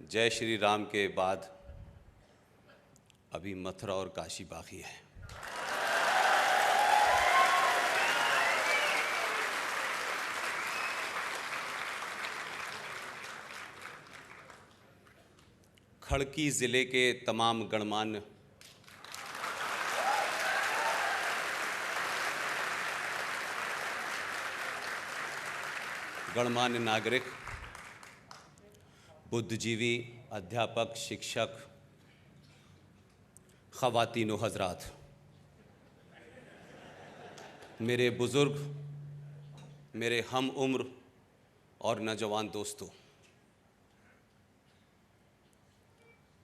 जय श्री राम के बाद अभी मथुरा और काशी बाकी है। खड़की जिले के तमाम गणमान्य नागरिक, बुद्धिजीवी, अध्यापक, शिक्षक, ख़वातीन व हज़रात, मेरे बुज़ुर्ग, मेरे हम उम्र और नौजवान दोस्तों,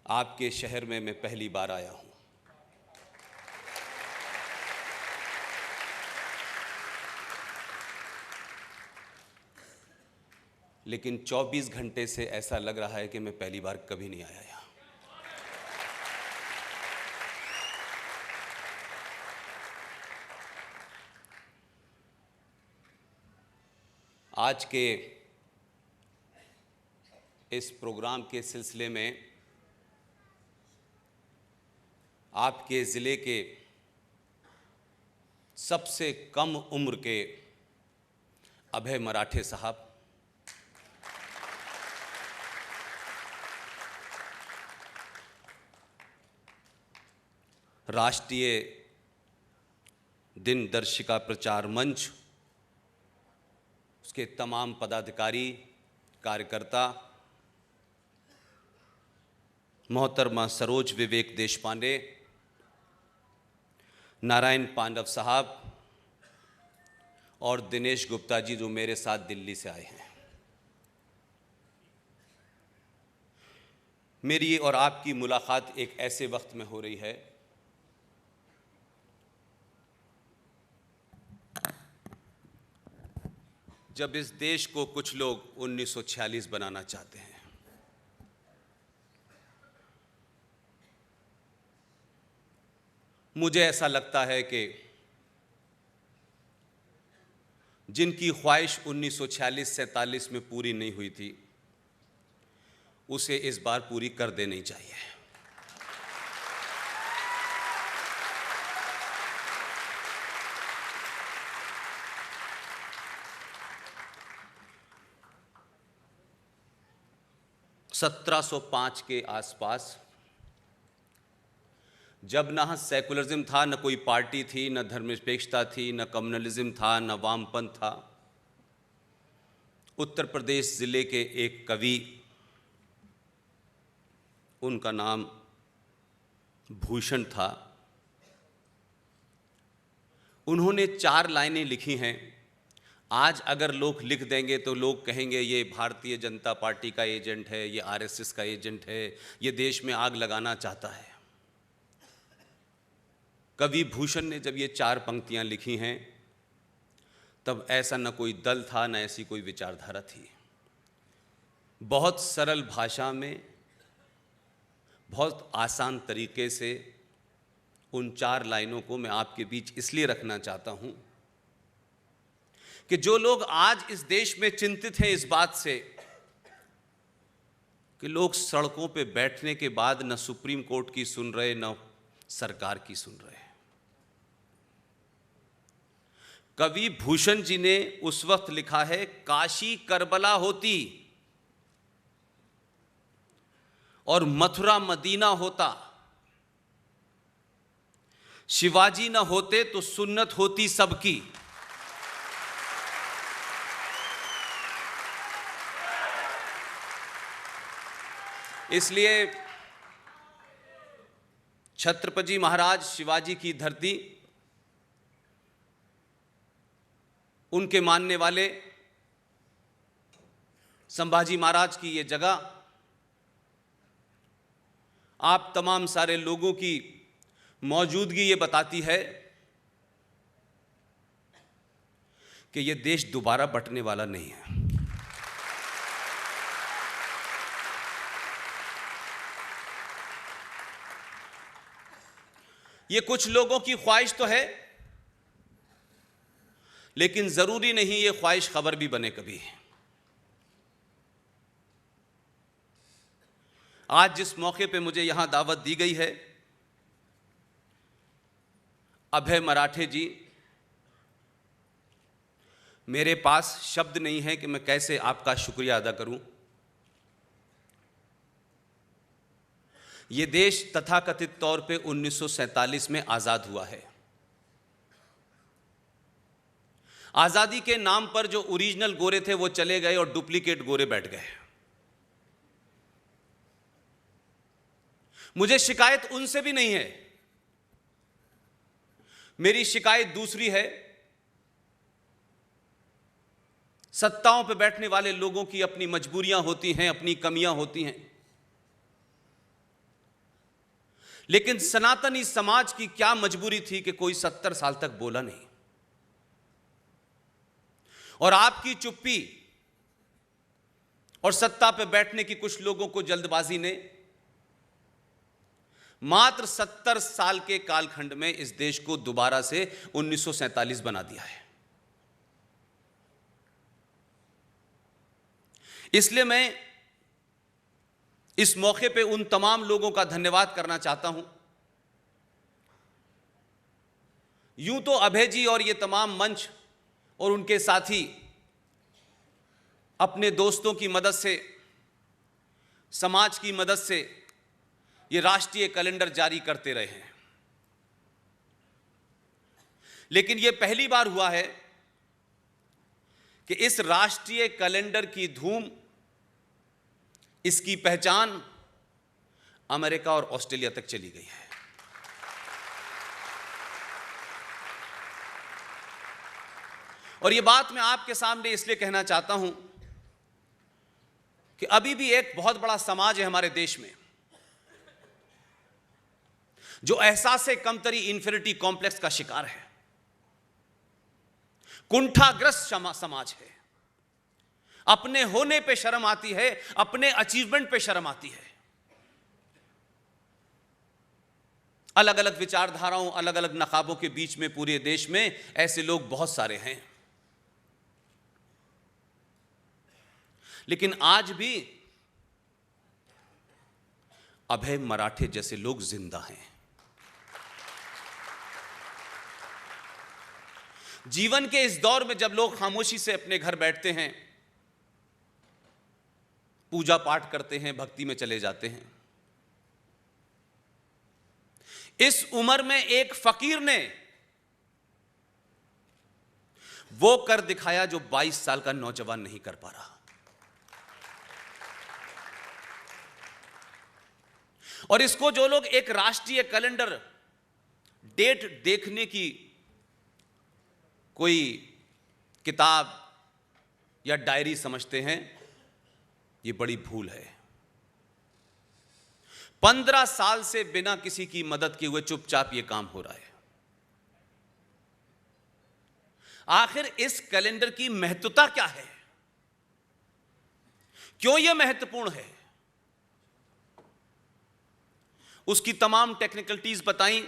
आपके शहर में मैं पहली बार आया हूँ। लेकिन 24 घंटे से ऐसा लग रहा है कि मैं पहली बार कभी नहीं आया यहाँ। आज के इस प्रोग्राम के सिलसिले में आपके ज़िले के सबसे कम उम्र के अभय मराठे साहब, राष्ट्रीय दिनदर्शिका प्रचार मंच, उसके तमाम पदाधिकारी, कार्यकर्ता, मोहतरमा सरोज विवेक देशपांडे, नारायण पांडव साहब और दिनेश गुप्ता जी जो मेरे साथ दिल्ली से आए हैं। मेरी और आपकी मुलाकात एक ऐसे वक्त में हो रही है जब इस देश को कुछ लोग 1946 बनाना चाहते हैं। मुझे ऐसा लगता है कि जिनकी ख्वाहिश 1946-47 में पूरी नहीं हुई थी, उसे इस बार पूरी कर देनी चाहिए। (1705) के आसपास, जब न सेकुलरिज्म था, न कोई पार्टी थी, न धर्मनिरपेक्षता थी, न कम्युनलिज्म था, न वामपंथ था, उत्तर प्रदेश ज़िले के एक कवि, उनका नाम भूषण था, उन्होंने 4 लाइनें लिखी हैं। आज अगर लोग लिख देंगे तो लोग कहेंगे ये भारतीय जनता पार्टी का एजेंट है, ये आरएसएस का एजेंट है, ये देश में आग लगाना चाहता है। कवि भूषण ने जब ये 4 पंक्तियां लिखी हैं, तब ऐसा न कोई दल था, न ऐसी कोई विचारधारा थी। बहुत सरल भाषा में, बहुत आसान तरीके से उन 4 लाइनों को मैं आपके बीच इसलिए रखना चाहता हूं कि जो लोग आज इस देश में चिंतित हैं इस बात से कि लोग सड़कों पे बैठने के बाद न सुप्रीम कोर्ट की सुन रहे, न सरकार की सुन रहे, कवि भूषण जी ने उस वक्त लिखा है, काशी करबला होती और मथुरा मदीना होता, शिवाजी न होते तो सुन्नत होती सबकी। इसलिए छत्रपति महाराज शिवाजी की धरती, उनके मानने वाले संभाजी महाराज की ये जगह, आप तमाम सारे लोगों की मौजूदगी ये बताती है कि ये देश दोबारा बंटने वाला नहीं है। ये कुछ लोगों की ख्वाहिश तो है, लेकिन जरूरी नहीं ये ख्वाहिश खबर भी बने कभी। आज जिस मौके पे मुझे यहां दावत दी गई है, अभय मराठे जी, मेरे पास शब्द नहीं है कि मैं कैसे आपका शुक्रिया अदा करूं। यह देश तथाकथित तौर पे 1947 में आजाद हुआ है। आजादी के नाम पर जो ओरिजिनल गोरे थे वो चले गए और डुप्लीकेट गोरे बैठ गए। मुझे शिकायत उनसे भी नहीं है, मेरी शिकायत दूसरी है। सत्ताओं पे बैठने वाले लोगों की अपनी मजबूरियां होती हैं, अपनी कमियां होती हैं, लेकिन सनातनी समाज की क्या मजबूरी थी कि कोई 70 साल तक बोला नहीं। और आपकी चुप्पी और सत्ता पे बैठने की कुछ लोगों को जल्दबाजी ने मात्र 70 साल के कालखंड में इस देश को दोबारा से 1947 बना दिया है। इसलिए मैं इस मौके पे उन तमाम लोगों का धन्यवाद करना चाहता हूं। यूं तो अभय जी और ये तमाम मंच और उनके साथी अपने दोस्तों की मदद से, समाज की मदद से ये राष्ट्रीय कैलेंडर जारी करते रहे हैं, लेकिन ये पहली बार हुआ है कि इस राष्ट्रीय कैलेंडर की धूम, इसकी पहचान अमेरिका और ऑस्ट्रेलिया तक चली गई है। और ये बात मैं आपके सामने इसलिए कहना चाहता हूं कि अभी भी एक बहुत बड़ा समाज है हमारे देश में जो एहसास कमतरी, इंफीरियरिटी कॉम्प्लेक्स का शिकार है, कुंठाग्रस्त समाज है। अपने होने पे शर्म आती है, अपने अचीवमेंट पे शर्म आती है। अलग अलग विचारधाराओं, अलग अलग नकाबों के बीच में पूरे देश में ऐसे लोग बहुत सारे हैं, लेकिन आज भी अभय मराठे जैसे लोग जिंदा हैं। जीवन के इस दौर में जब लोग खामोशी से अपने घर बैठते हैं, पूजा पाठ करते हैं, भक्ति में चले जाते हैं, इस उम्र में एक फकीर ने वो कर दिखाया जो 22 साल का नौजवान नहीं कर पा रहा। और इसको जो लोग एक राष्ट्रीय कैलेंडर डेट देखने की कोई किताब या डायरी समझते हैं, ये बड़ी भूल है। 15 साल से बिना किसी की मदद किए हुए चुपचाप ये काम हो रहा है। आखिर इस कैलेंडर की महत्वता क्या है? क्यों यह महत्वपूर्ण है? उसकी तमाम टेक्निकलिटीज बताई,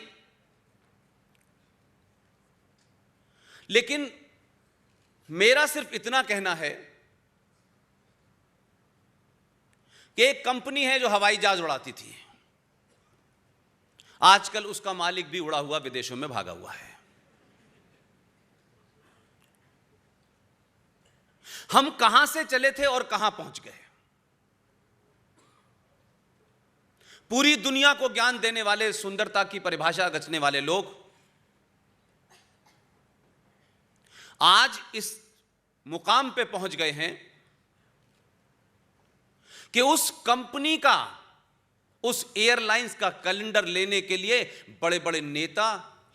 लेकिन मेरा सिर्फ इतना कहना है कि एक कंपनी है जो हवाई जहाज उड़ाती थी, आजकल उसका मालिक भी उड़ा हुआ विदेशों में भागा हुआ है। हम कहां से चले थे और कहां पहुंच गए? पूरी दुनिया को ज्ञान देने वाले, सुंदरता की परिभाषा रचने वाले लोग आज इस मुकाम पे पहुंच गए हैं कि उस कंपनी का, उस एयरलाइंस का कैलेंडर लेने के लिए बड़े बड़े नेता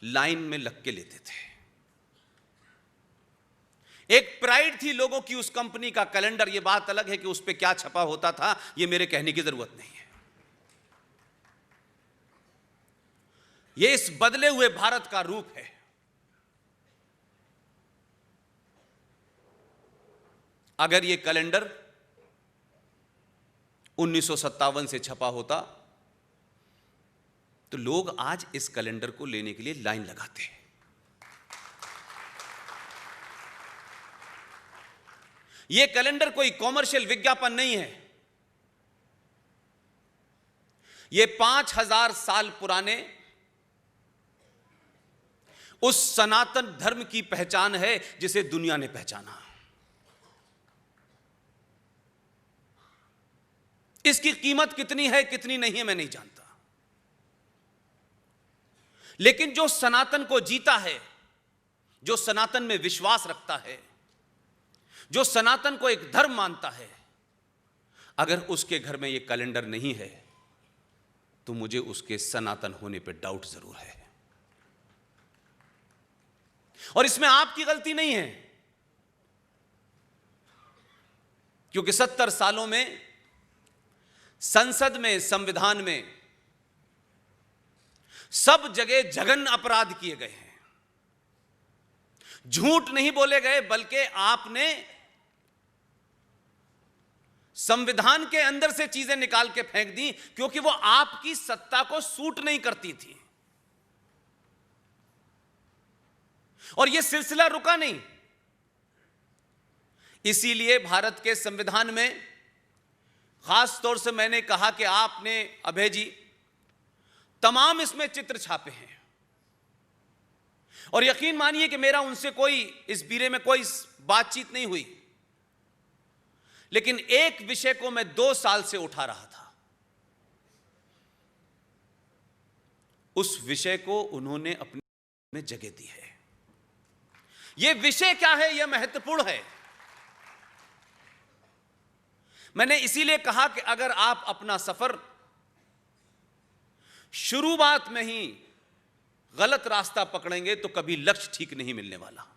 लाइन में लग के लेते थे। एक प्राइड थी लोगों की उस कंपनी का कैलेंडर। यह बात अलग है कि उस पे क्या छपा होता था, यह मेरे कहने की जरूरत नहीं है। यह इस बदले हुए भारत का रूप है। अगर यह कैलेंडर 1957 से छपा होता तो लोग आज इस कैलेंडर को लेने के लिए लाइन लगाते हैं। यह कैलेंडर कोई कॉमर्शियल विज्ञापन नहीं है। यह 5000 साल पुराने उस सनातन धर्म की पहचान है जिसे दुनिया ने पहचाना। इसकी कीमत कितनी है कितनी नहीं है मैं नहीं जानता, लेकिन जो सनातन को जीता है, जो सनातन में विश्वास रखता है, जो सनातन को एक धर्म मानता है, अगर उसके घर में यह कैलेंडर नहीं है तो मुझे उसके सनातन होने पर डाउट जरूर है। और इसमें आपकी गलती नहीं है, क्योंकि 70 सालों में संसद में, संविधान में सब जगह जघन्य अपराध किए गए हैं। झूठ नहीं बोले गए, बल्कि आपने संविधान के अंदर से चीजें निकाल के फेंक दी, क्योंकि वो आपकी सत्ता को सूट नहीं करती थी। और यह सिलसिला रुका नहीं। इसीलिए भारत के संविधान में खास तौर से मैंने कहा कि आपने, अभय जी, तमाम इसमें चित्र छापे हैं। और यकीन मानिए कि मेरा उनसे कोई इस बीरे में कोई बातचीत नहीं हुई, लेकिन एक विषय को मैं 2 साल से उठा रहा था। उस विषय को उन्होंने अपने में जगह दी है। यह विषय क्या है, यह महत्वपूर्ण है। मैंने इसीलिए कहा कि अगर आप अपना सफर शुरुआत में ही गलत रास्ता पकड़ेंगे तो कभी लक्ष्य ठीक नहीं मिलने वाला।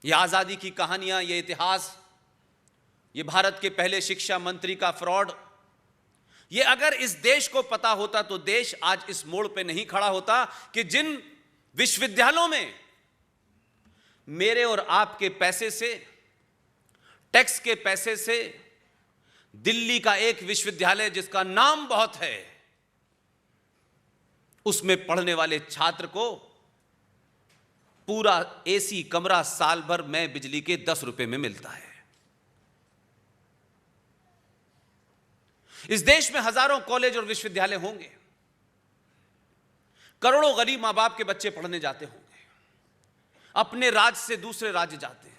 यह आजादी की कहानियां, यह इतिहास, यह भारत के पहले शिक्षा मंत्री का फ्रॉड, यह अगर इस देश को पता होता तो देश आज इस मोड़ पे नहीं खड़ा होता कि जिन विश्वविद्यालयों में मेरे और आपके पैसे से, टैक्स के पैसे से, दिल्ली का एक विश्वविद्यालय जिसका नाम बहुत है, उसमें पढ़ने वाले छात्र को पूरा एसी कमरा साल भर में बिजली के 10 रुपए में मिलता है। इस देश में हजारों कॉलेज और विश्वविद्यालय होंगे, करोड़ों गरीब मां बाप के बच्चे पढ़ने जाते होंगे, अपने राज्य से दूसरे राज्य जाते हैं।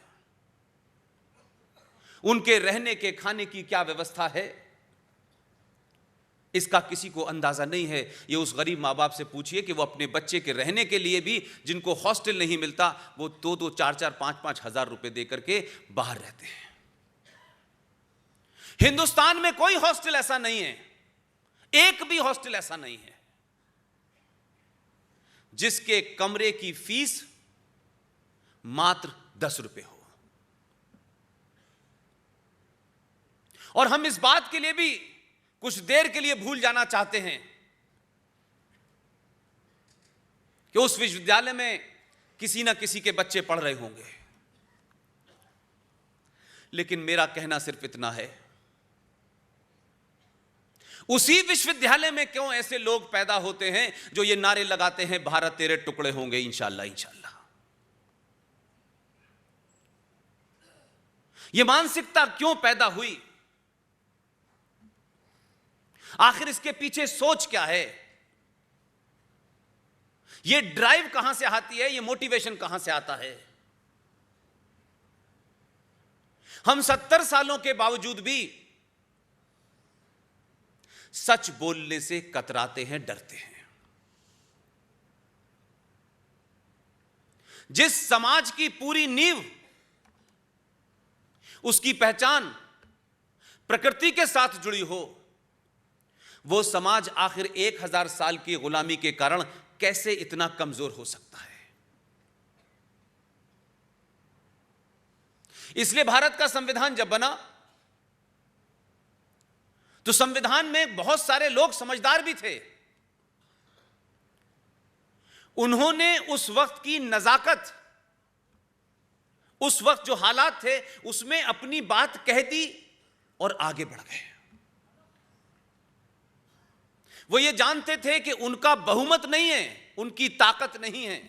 उनके रहने के, खाने की क्या व्यवस्था है, इसका किसी को अंदाजा नहीं है। ये उस गरीब मां बाप से पूछिए कि वो अपने बच्चे के रहने के लिए भी, जिनको हॉस्टल नहीं मिलता, वो 2-2, 4-4, 5-5 हजार रुपए देकर के बाहर रहते हैं। हिंदुस्तान में कोई हॉस्टल ऐसा नहीं है, एक भी हॉस्टल ऐसा नहीं है जिसके कमरे की फीस मात्र 10 रुपए हो। और हम इस बात के लिए भी कुछ देर के लिए भूल जाना चाहते हैं कि उस विश्वविद्यालय में किसी ना किसी के बच्चे पढ़ रहे होंगे। लेकिन मेरा कहना सिर्फ इतना है, उसी विश्वविद्यालय में क्यों ऐसे लोग पैदा होते हैं जो ये नारे लगाते हैं, भारत तेरे टुकड़े होंगे इंशाअल्लाह इंशाअल्लाह। ये मानसिकता क्यों पैदा हुई? आखिर इसके पीछे सोच क्या है? ये ड्राइव कहां से आती है? ये मोटिवेशन कहां से आता है? हम 70 सालों के बावजूद भी सच बोलने से कतराते हैं, डरते हैं। जिस समाज की पूरी नींव, उसकी पहचान प्रकृति के साथ जुड़ी हो, वो समाज आखिर 1000 साल की गुलामी के कारण कैसे इतना कमजोर हो सकता है? इसलिए भारत का संविधान जब बना तो संविधान में बहुत सारे लोग समझदार भी थे। उन्होंने उस वक्त की नजाकत, उस वक्त जो हालात थे, उसमें अपनी बात कह दी और आगे बढ़ गए। वो ये जानते थे कि उनका बहुमत नहीं है, उनकी ताकत नहीं है,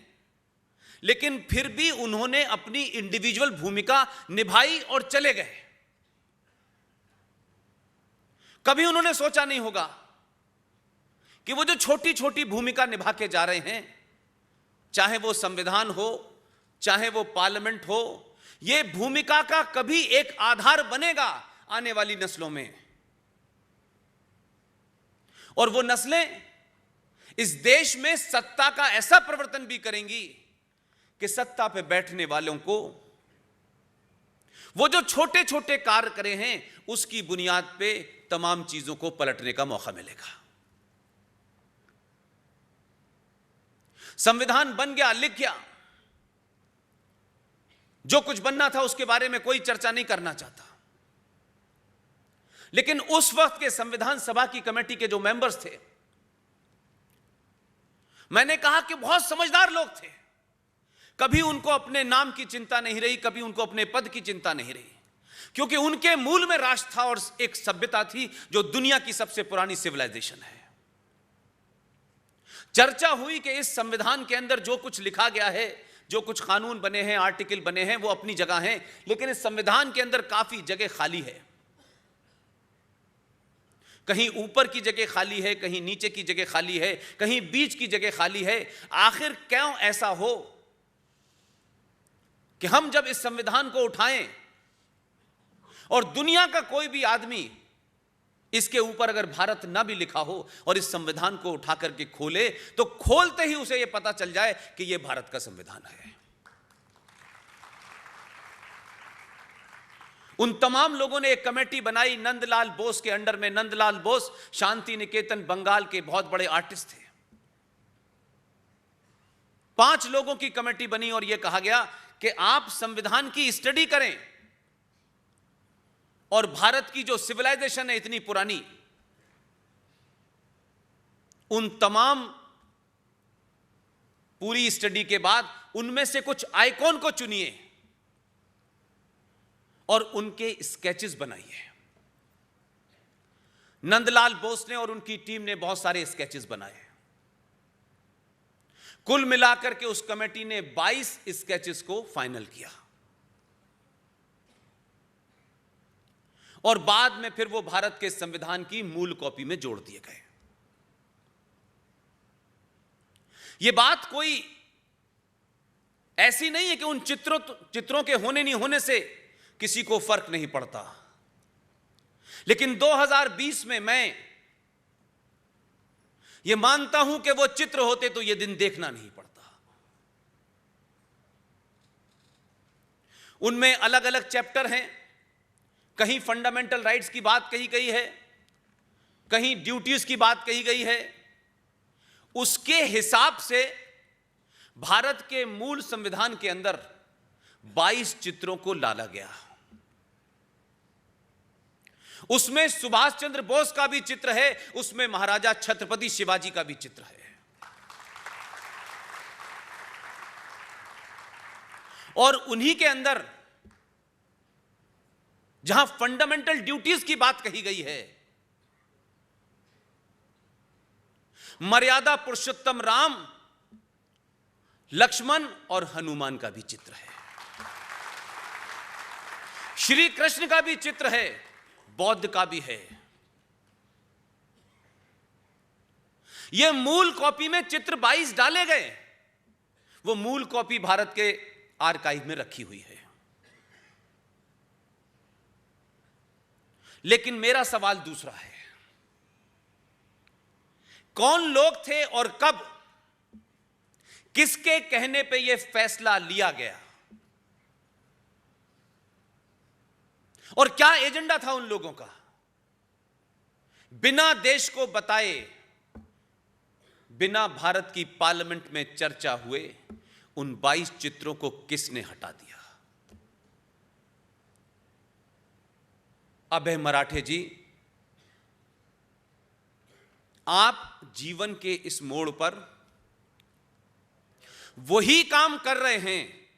लेकिन फिर भी उन्होंने अपनी इंडिविजुअल भूमिका निभाई और चले गए। कभी उन्होंने सोचा नहीं होगा कि वो जो छोटी छोटी भूमिका निभा के जा रहे हैं, चाहे वो संविधान हो, चाहे वो पार्लियामेंट हो, ये भूमिका का कभी एक आधार बनेगा आने वाली नस्लों में। और वो नस्लें इस देश में सत्ता का ऐसा परिवर्तन भी करेंगी कि सत्ता पे बैठने वालों को वो जो छोटे छोटे कार्य करे हैं उसकी बुनियाद पे तमाम चीजों को पलटने का मौका मिलेगा। संविधान बन गया, लिख गया, जो कुछ बनना था उसके बारे में कोई चर्चा नहीं करना चाहता, लेकिन उस वक्त के संविधान सभा की कमेटी के जो मेंबर्स थे, मैंने कहा कि बहुत समझदार लोग थे। कभी उनको अपने नाम की चिंता नहीं रही, कभी उनको अपने पद की चिंता नहीं रही, क्योंकि उनके मूल में राष्ट्र था और एक सभ्यता थी जो दुनिया की सबसे पुरानी सिविलाइजेशन है। चर्चा हुई कि इस संविधान के अंदर जो कुछ लिखा गया है, जो कुछ कानून बने हैं, आर्टिकल बने हैं, वो अपनी जगह हैं, लेकिन इस संविधान के अंदर काफी जगह खाली है। कहीं ऊपर की जगह खाली है, कहीं नीचे की जगह खाली है, कहीं बीच की जगह खाली है। आखिर क्यों ऐसा हो कि हम जब इस संविधान को उठाएं और दुनिया का कोई भी आदमी इसके ऊपर अगर भारत ना भी लिखा हो और इस संविधान को उठा करके खोले तो खोलते ही उसे यह पता चल जाए कि यह भारत का संविधान है। उन तमाम लोगों ने एक कमेटी बनाई नंदलाल बोस के अंडर में। नंदलाल बोस शांति निकेतन बंगाल के बहुत बड़े आर्टिस्ट थे। 5 लोगों की कमेटी बनी और यह कहा गया कि आप संविधान की स्टडी करें और भारत की जो सिविलाइजेशन है इतनी पुरानी, उन तमाम पूरी स्टडी के बाद उनमें से कुछ आइकॉन को चुनिए और उनके स्केचेस बनाइए। नंदलाल बोस ने और उनकी टीम ने बहुत सारे स्केचेस बनाए। कुल मिलाकर के उस कमेटी ने 22 स्केचेस को फाइनल किया और बाद में फिर वो भारत के संविधान की मूल कॉपी में जोड़ दिए गए। ये बात कोई ऐसी नहीं है कि उन चित्रों के होने नहीं होने से किसी को फर्क नहीं पड़ता, लेकिन 2020 में मैं ये मानता हूं कि वो चित्र होते तो ये दिन देखना नहीं पड़ता। उनमें अलग अलग चैप्टर हैं, कहीं फंडामेंटल राइट्स की बात कही गई है, कहीं ड्यूटीज की बात कही गई है। उसके हिसाब से भारत के मूल संविधान के अंदर 22 चित्रों को डाला गया। उसमें सुभाष चंद्र बोस का भी चित्र है, उसमें महाराजा छत्रपति शिवाजी का भी चित्र है। और उन्हीं के अंदर जहां फंडामेंटल ड्यूटीज की बात कही गई है, मर्यादा पुरुषोत्तम राम, लक्ष्मण और हनुमान का भी चित्र है। श्री कृष्ण का भी चित्र है, बौद्ध का भी है। यह मूल कॉपी में चित्र 22 डाले गए। वो मूल कॉपी भारत के आर्काइव में रखी हुई है। लेकिन मेरा सवाल दूसरा है, कौन लोग थे और कब, किसके कहने पे यह फैसला लिया गया और क्या एजेंडा था उन लोगों का? बिना देश को बताए, बिना भारत की पार्लियामेंट में चर्चा हुए उन 22 चित्रों को किसने हटा दिया? अभय मराठे जी, आप जीवन के इस मोड़ पर वही काम कर रहे हैं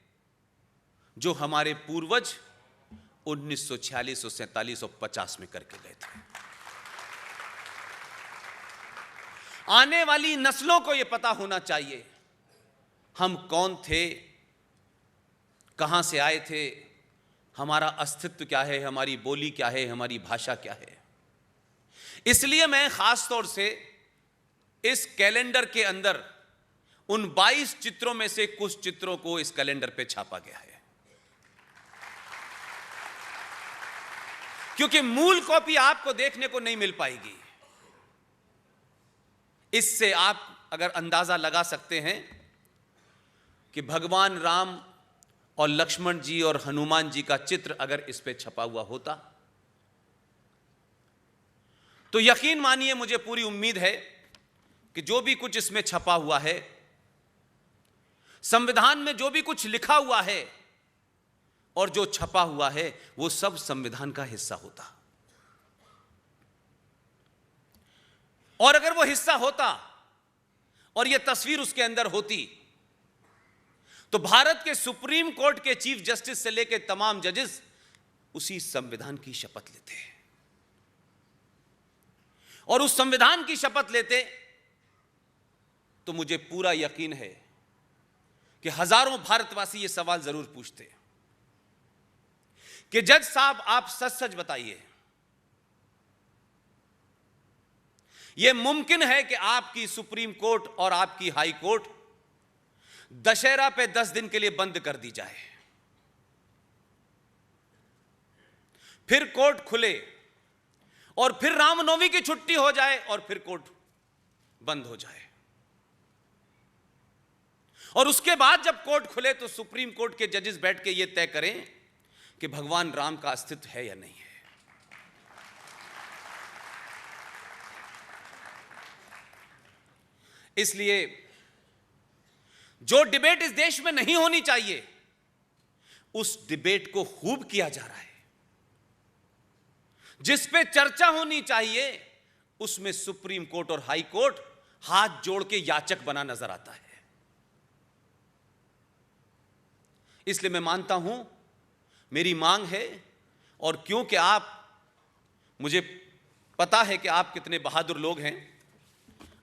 जो हमारे पूर्वज 1946, 1947 और 50 में करके गए थे। आने वाली नस्लों को यह पता होना चाहिए हम कौन थे, कहां से आए थे, हमारा अस्तित्व क्या है, हमारी बोली क्या है, हमारी भाषा क्या है। इसलिए मैं खास तौर से इस कैलेंडर के अंदर उन 22 चित्रों में से कुछ चित्रों को इस कैलेंडर पे छापा गया है, क्योंकि मूल कॉपी आपको देखने को नहीं मिल पाएगी। इससे आप अगर अंदाजा लगा सकते हैं कि भगवान राम और लक्ष्मण जी और हनुमान जी का चित्र अगर इस पे छपा हुआ होता तो यकीन मानिए, मुझे पूरी उम्मीद है कि जो भी कुछ इसमें छपा हुआ है, संविधान में जो भी कुछ लिखा हुआ है और जो छपा हुआ है, वो सब संविधान का हिस्सा होता। और अगर वो हिस्सा होता और ये तस्वीर उसके अंदर होती तो भारत के सुप्रीम कोर्ट के चीफ जस्टिस से लेकर तमाम जजेस उसी संविधान की शपथ लेते हैं, और उस संविधान की शपथ लेते तो मुझे पूरा यकीन है कि हजारों भारतवासी ये सवाल जरूर पूछते कि जज साहब, आप सच सच बताइए, यह मुमकिन है कि आपकी सुप्रीम कोर्ट और आपकी हाई कोर्ट दशहरा पे 10 दिन के लिए बंद कर दी जाए, फिर कोर्ट खुले और फिर रामनवमी की छुट्टी हो जाए और फिर कोर्ट बंद हो जाए, और उसके बाद जब कोर्ट खुले तो सुप्रीम कोर्ट के जजेस बैठ के यह तय करें कि भगवान राम का अस्तित्व है या नहीं है। इसलिए जो डिबेट इस देश में नहीं होनी चाहिए, उस डिबेट को खूब किया जा रहा है। जिस पे चर्चा होनी चाहिए, उसमें सुप्रीम कोर्ट और हाई कोर्ट हाथ जोड़ के याचक बना नजर आता है। इसलिए मैं मानता हूं, मेरी मांग है, और क्योंकि आप, मुझे पता है कि आप कितने बहादुर लोग हैं,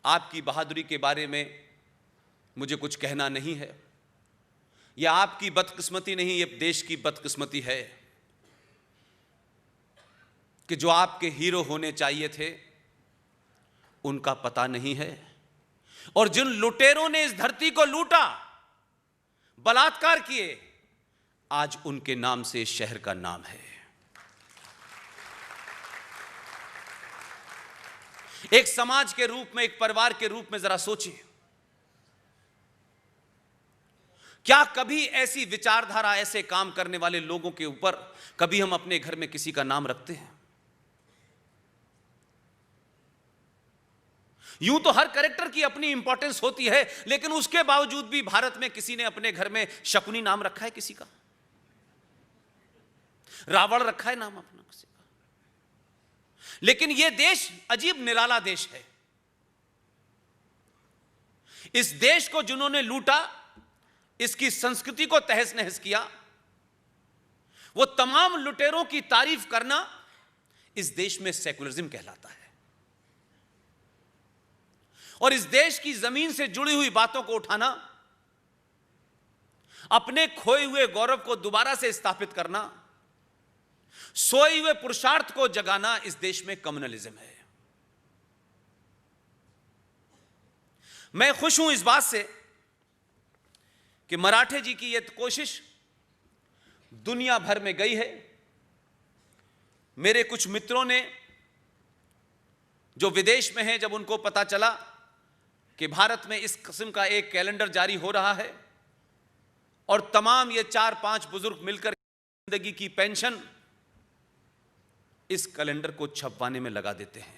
आपकी बहादुरी के बारे में मुझे कुछ कहना नहीं है। यह आपकी बदकिस्मती नहीं, यह देश की बदकिस्मती है कि जो आपके हीरो होने चाहिए थे उनका पता नहीं है, और जिन लुटेरों ने इस धरती को लूटा, बलात्कार किए, आज उनके नाम से इस शहर का नाम है। एक समाज के रूप में, एक परिवार के रूप में जरा सोचिए, क्या कभी ऐसी विचारधारा, ऐसे काम करने वाले लोगों के ऊपर कभी हम अपने घर में किसी का नाम रखते हैं? यूं तो हर कैरेक्टर की अपनी इंपॉर्टेंस होती है, लेकिन उसके बावजूद भी भारत में किसी ने अपने घर में शकुनी नाम रखा है किसी का? रावण रखा है नाम अपना किसी का? लेकिन यह देश अजीब निराला देश है। इस देश को जिन्होंने लूटा, इसकी संस्कृति को तहस नहस किया, वो तमाम लुटेरों की तारीफ करना इस देश में सेकुलरिज्म कहलाता है। और इस देश की जमीन से जुड़ी हुई बातों को उठाना, अपने खोए हुए गौरव को दोबारा से स्थापित करना, सोए हुए पुरुषार्थ को जगाना, इस देश में कम्युनलिज्म है। मैं खुश हूं इस बात से कि मराठे जी की यह कोशिश दुनिया भर में गई है। मेरे कुछ मित्रों ने जो विदेश में हैं, जब उनको पता चला कि भारत में इस किस्म का एक कैलेंडर जारी हो रहा है और तमाम ये 4-5 बुजुर्ग मिलकर जिंदगी की पेंशन इस कैलेंडर को छपवाने में लगा देते हैं।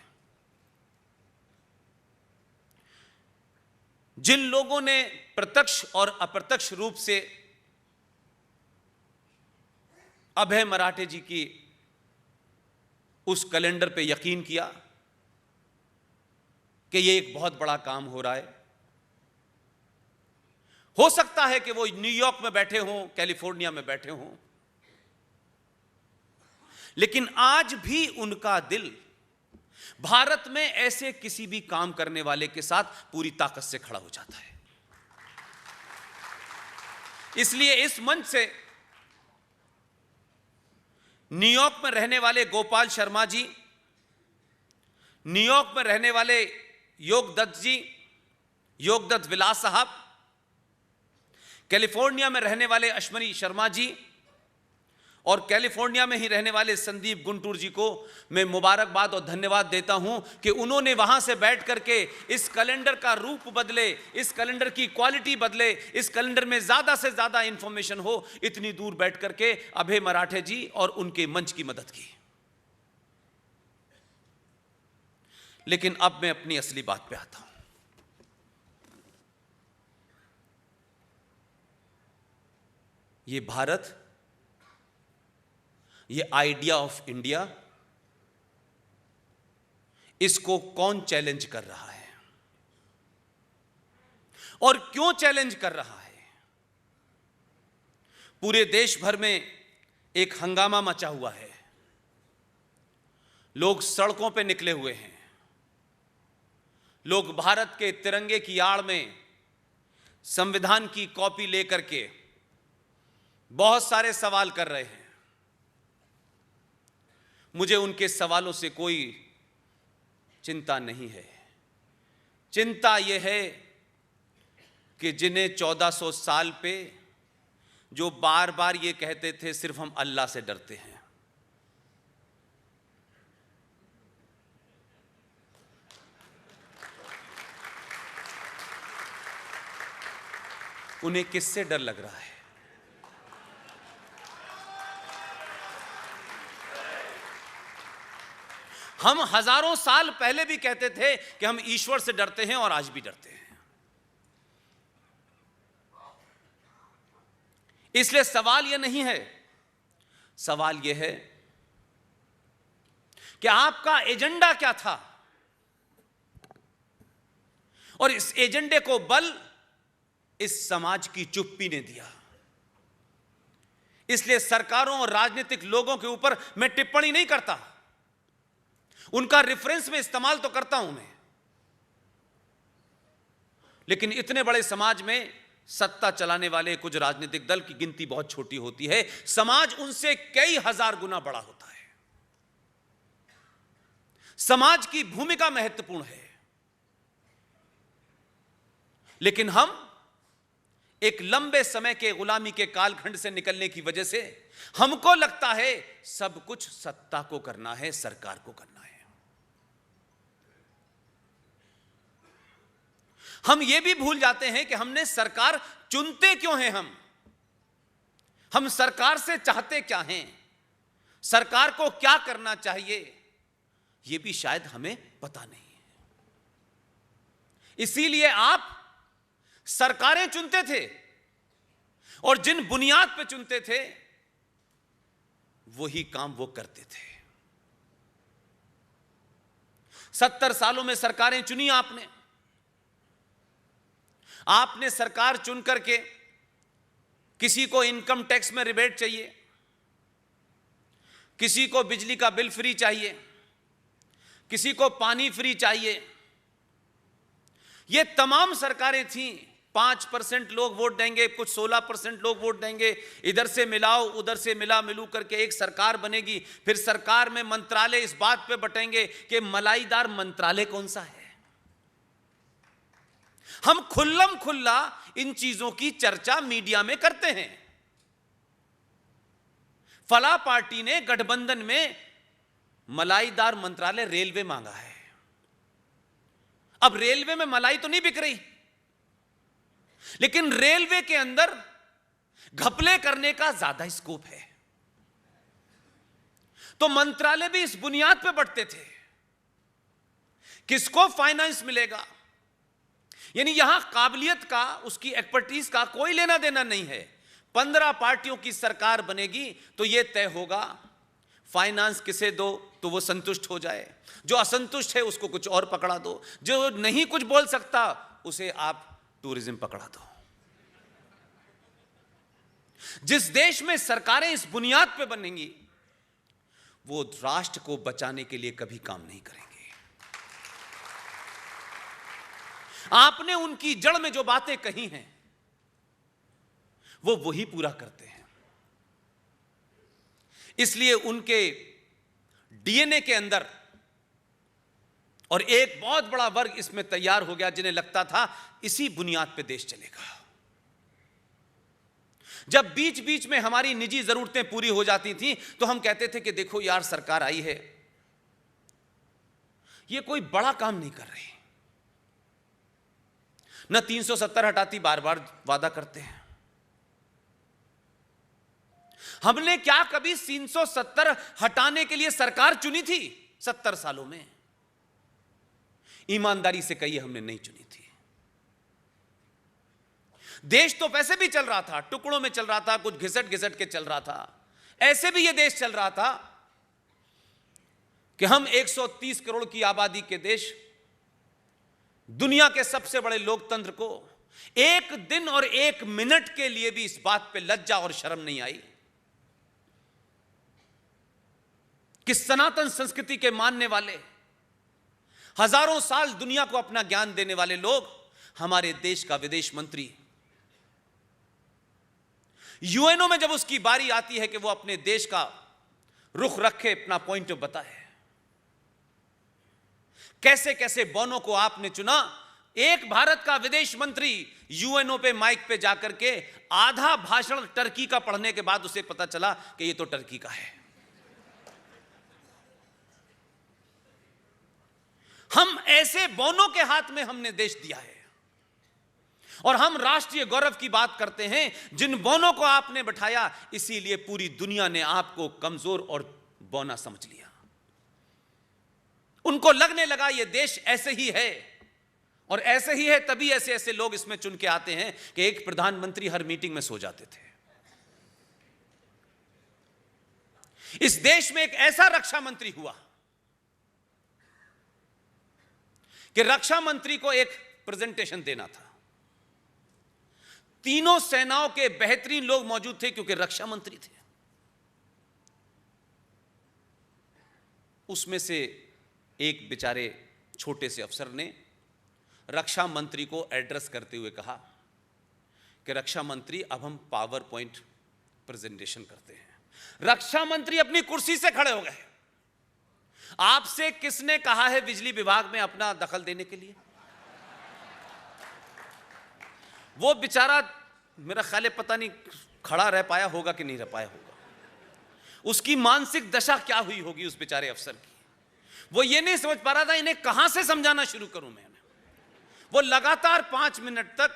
जिन लोगों ने प्रत्यक्ष और अप्रत्यक्ष रूप से अभय मराठे जी की उस कैलेंडर पे यकीन किया कि ये एक बहुत बड़ा काम हो रहा है, हो सकता है कि वो न्यूयॉर्क में बैठे हों, कैलिफोर्निया में बैठे हों, लेकिन आज भी उनका दिल भारत में ऐसे किसी भी काम करने वाले के साथ पूरी ताकत से खड़ा हो जाता है। इसलिए इस मंच से न्यूयॉर्क में रहने वाले गोपाल शर्मा जी, न्यूयॉर्क में रहने वाले योगदत्त जी, योगदत्त विलास साहब, कैलिफोर्निया में रहने वाले अश्वनी शर्मा जी और कैलिफोर्निया में ही रहने वाले संदीप गुंटूर जी को मैं मुबारकबाद और धन्यवाद देता हूं कि उन्होंने वहां से बैठ करके इस कैलेंडर का रूप बदले, इस कैलेंडर की क्वालिटी बदले, इस कैलेंडर में ज्यादा से ज्यादा इंफॉर्मेशन हो, इतनी दूर बैठ करके अभय मराठे जी और उनके मंच की मदद की। लेकिन अब मैं अपनी असली बात पे आता हूं। ये भारत, ये आइडिया ऑफ इंडिया, इसको कौन चैलेंज कर रहा है और क्यों चैलेंज कर रहा है? पूरे देश भर में एक हंगामा मचा हुआ है, लोग सड़कों पे निकले हुए हैं, लोग भारत के तिरंगे की आड़ में संविधान की कॉपी लेकर के बहुत सारे सवाल कर रहे हैं। मुझे उनके सवालों से कोई चिंता नहीं है। चिंता यह है कि जिन्हें 1400 साल पे जो बार बार ये कहते थे सिर्फ हम अल्लाह से डरते हैं, उन्हें किससे डर लग रहा है? हम हजारों साल पहले भी कहते थे कि हम ईश्वर से डरते हैं और आज भी डरते हैं। इसलिए सवाल यह नहीं है, सवाल यह है कि आपका एजेंडा क्या था और इस एजेंडे को बल इस समाज की चुप्पी ने दिया। इसलिए सरकारों और राजनीतिक लोगों के ऊपर मैं टिप्पणी नहीं करता, उनका रेफरेंस में इस्तेमाल तो करता हूं मैं, लेकिन इतने बड़े समाज में सत्ता चलाने वाले कुछ राजनीतिक दल की गिनती बहुत छोटी होती है। समाज उनसे कई हजार गुना बड़ा होता है। समाज की भूमिका महत्वपूर्ण है, लेकिन हम एक लंबे समय के गुलामी के कालखंड से निकलने की वजह से हमको लगता है सब कुछ सत्ता को करना है, सरकार को करना है। हम यह भी भूल जाते हैं कि हमने सरकार चुनते क्यों हैं। हम सरकार से चाहते क्या हैं, सरकार को क्या करना चाहिए, यह भी शायद हमें पता नहीं है। इसीलिए आप सरकारें चुनते थे और जिन बुनियाद पे चुनते थे वही काम वो करते थे। 70 सालों में सरकारें चुनी आपने सरकार चुन करके किसी को इनकम टैक्स में रिबेट चाहिए, किसी को बिजली का बिल फ्री चाहिए, किसी को पानी फ्री चाहिए। ये तमाम सरकारें थीं। 5% लोग वोट देंगे, कुछ 16% लोग वोट देंगे, इधर से मिलाओ उधर से मिलू करके एक सरकार बनेगी। फिर सरकार में मंत्रालय इस बात पे बटेंगे कि मलाईदार मंत्रालय कौन सा है। हम खुल्लम खुल्ला इन चीजों की चर्चा मीडिया में करते हैं। फला पार्टी ने गठबंधन में मलाईदार मंत्रालय रेलवे मांगा है। अब रेलवे में मलाई तो नहीं बिक रही, लेकिन रेलवे के अंदर घपले करने का ज्यादा स्कोप है। तो मंत्रालय भी इस बुनियाद पे बढ़ते थे, किसको फाइनेंस मिलेगा। यानी यहां काबिलियत का, उसकी एक्सपर्टीज का कोई लेना देना नहीं है। 15 पार्टियों की सरकार बनेगी तो यह तय होगा फाइनेंस किसे दो तो वो संतुष्ट हो जाए, जो असंतुष्ट है उसको कुछ और पकड़ा दो, जो नहीं कुछ बोल सकता उसे आप टूरिज्म पकड़ा दो। जिस देश में सरकारें इस बुनियाद पे बनेंगी वो राष्ट्र को बचाने के लिए कभी काम नहीं करेंगे। आपने उनकी जड़ में जो बातें कही हैं वो वही पूरा करते हैं। इसलिए उनके डीएनए के अंदर और एक बहुत बड़ा वर्ग इसमें तैयार हो गया जिन्हें लगता था इसी बुनियाद पे देश चलेगा। जब बीच बीच में हमारी निजी जरूरतें पूरी हो जाती थी तो हम कहते थे कि देखो यार सरकार आई है, ये कोई बड़ा काम नहीं कर रही, न 370 हटाती, बार बार वादा करते हैं। हमने क्या कभी 370 हटाने के लिए सरकार चुनी थी 70 सालों में? ईमानदारी से कहिए, हमने नहीं चुनी थी। देश तो वैसे भी चल रहा था, टुकड़ों में चल रहा था, कुछ घिसट घिसट के चल रहा था। ऐसे भी यह देश चल रहा था कि हम 130 करोड़ की आबादी के देश, दुनिया के सबसे बड़े लोकतंत्र को एक दिन और एक मिनट के लिए भी इस बात पे लज्जा और शर्म नहीं आई कि सनातन संस्कृति के मानने वाले, हजारों साल दुनिया को अपना ज्ञान देने वाले लोग, हमारे देश का विदेश मंत्री यूएनओ में जब उसकी बारी आती है कि वो अपने देश का रुख रखे, अपना पॉइंट बताए, कैसे कैसे बौनों को आपने चुना। एक भारत का विदेश मंत्री यूएनओ पे माइक पे जाकर के आधा भाषण टर्की का पढ़ने के बाद उसे पता चला कि ये तो टर्की का है। हम ऐसे बौनों के हाथ में हमने देश दिया है और हम राष्ट्रीय गौरव की बात करते हैं जिन बौनों को आपने बैठाया, इसीलिए पूरी दुनिया ने आपको कमजोर और बौना समझ लिया। उनको लगने लगा ये देश ऐसे ही है, और ऐसे ही है तभी ऐसे ऐसे लोग इसमें चुन के आते हैं कि एक प्रधानमंत्री हर मीटिंग में सो जाते थे। इस देश में एक ऐसा रक्षा मंत्री हुआ कि रक्षा मंत्री को एक प्रेजेंटेशन देना था। तीनों सेनाओं के बेहतरीन लोग मौजूद थे क्योंकि रक्षा मंत्री थे। उसमें से एक बेचारे छोटे से अफसर ने रक्षा मंत्री को एड्रेस करते हुए कहा कि रक्षा मंत्री, अब हम पावर पॉइंट प्रेजेंटेशन करते हैं। रक्षा मंत्री अपनी कुर्सी से खड़े हो गए। आपसे किसने कहा है बिजली विभाग में अपना दखल देने के लिए? वो बेचारा, मेरा ख्याल है पता नहीं खड़ा रह पाया होगा कि नहीं रह पाया होगा। उसकी मानसिक दशा क्या हुई होगी उस बेचारे अफसर की। वो ये नहीं समझ पा रहा था इन्हें कहां से समझाना शुरू करूं मैं। वो लगातार 5 मिनट तक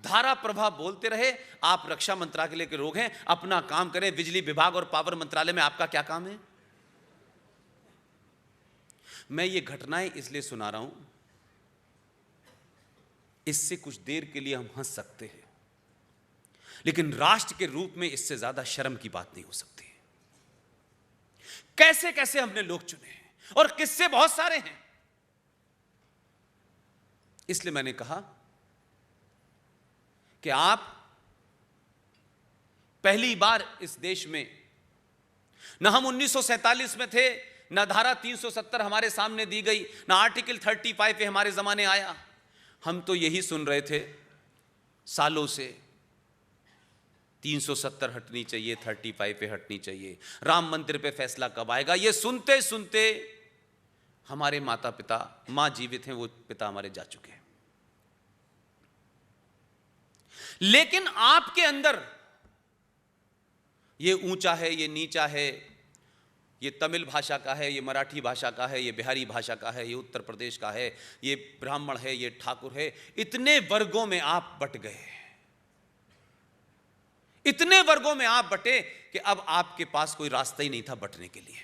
धारा प्रवाह बोलते रहे। आप रक्षा मंत्रालय के लोग हैं, अपना काम करें। बिजली विभाग और पावर मंत्रालय में आपका क्या काम है? मैं ये घटनाएं इसलिए सुना रहा हूं, इससे कुछ देर के लिए हम हंस सकते हैं, लेकिन राष्ट्र के रूप में इससे ज्यादा शर्म की बात नहीं हो सकती। कैसे कैसे हमने लोग चुने हैं और किस्से बहुत सारे हैं। इसलिए मैंने कहा कि आप पहली बार इस देश में, न हम 1947 में थे, न धारा 370 हमारे सामने दी गई, न आर्टिकल 35 पे हमारे जमाने आया। हम तो यही सुन रहे थे सालों से, 370 हटनी चाहिए, 35 पे हटनी चाहिए, राम मंदिर पे फैसला कब आएगा। ये सुनते सुनते हमारे माता पिता, मां जीवित हैं, वो पिता हमारे जा चुके हैं। लेकिन आपके अंदर ये ऊंचा है, ये नीचा है, ये तमिल भाषा का है, ये मराठी भाषा का है, ये बिहारी भाषा का है, ये उत्तर प्रदेश का है, ये ब्राह्मण है, ये ठाकुर है। इतने वर्गों में आप बट गए, इतने वर्गों में आप बटे कि अब आपके पास कोई रास्ता ही नहीं था बटने के लिए।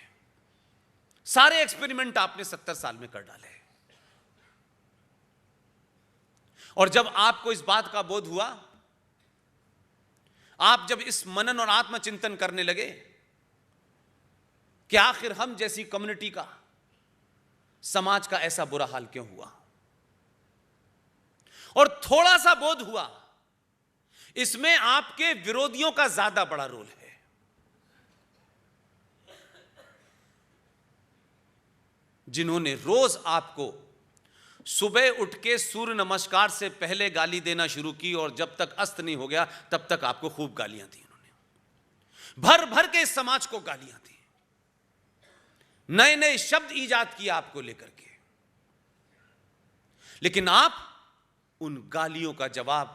सारे एक्सपेरिमेंट आपने 70 साल में कर डाले। और जब आपको इस बात का बोध हुआ, आप जब इस मनन और आत्मचिंतन करने लगे कि आखिर हम जैसी कम्युनिटी का, समाज का ऐसा बुरा हाल क्यों हुआ, और थोड़ा सा बोध हुआ, इसमें आपके विरोधियों का ज्यादा बड़ा रोल है। जिन्होंने रोज आपको सुबह उठ के सूर्य नमस्कार से पहले गाली देना शुरू की और जब तक अस्त नहीं हो गया तब तक आपको खूब गालियां दी उन्होंने। भर भर के इस समाज को गालियां दी, नए नए शब्द ईजाद किया आपको लेकर के। लेकिन आप उन गालियों का जवाब,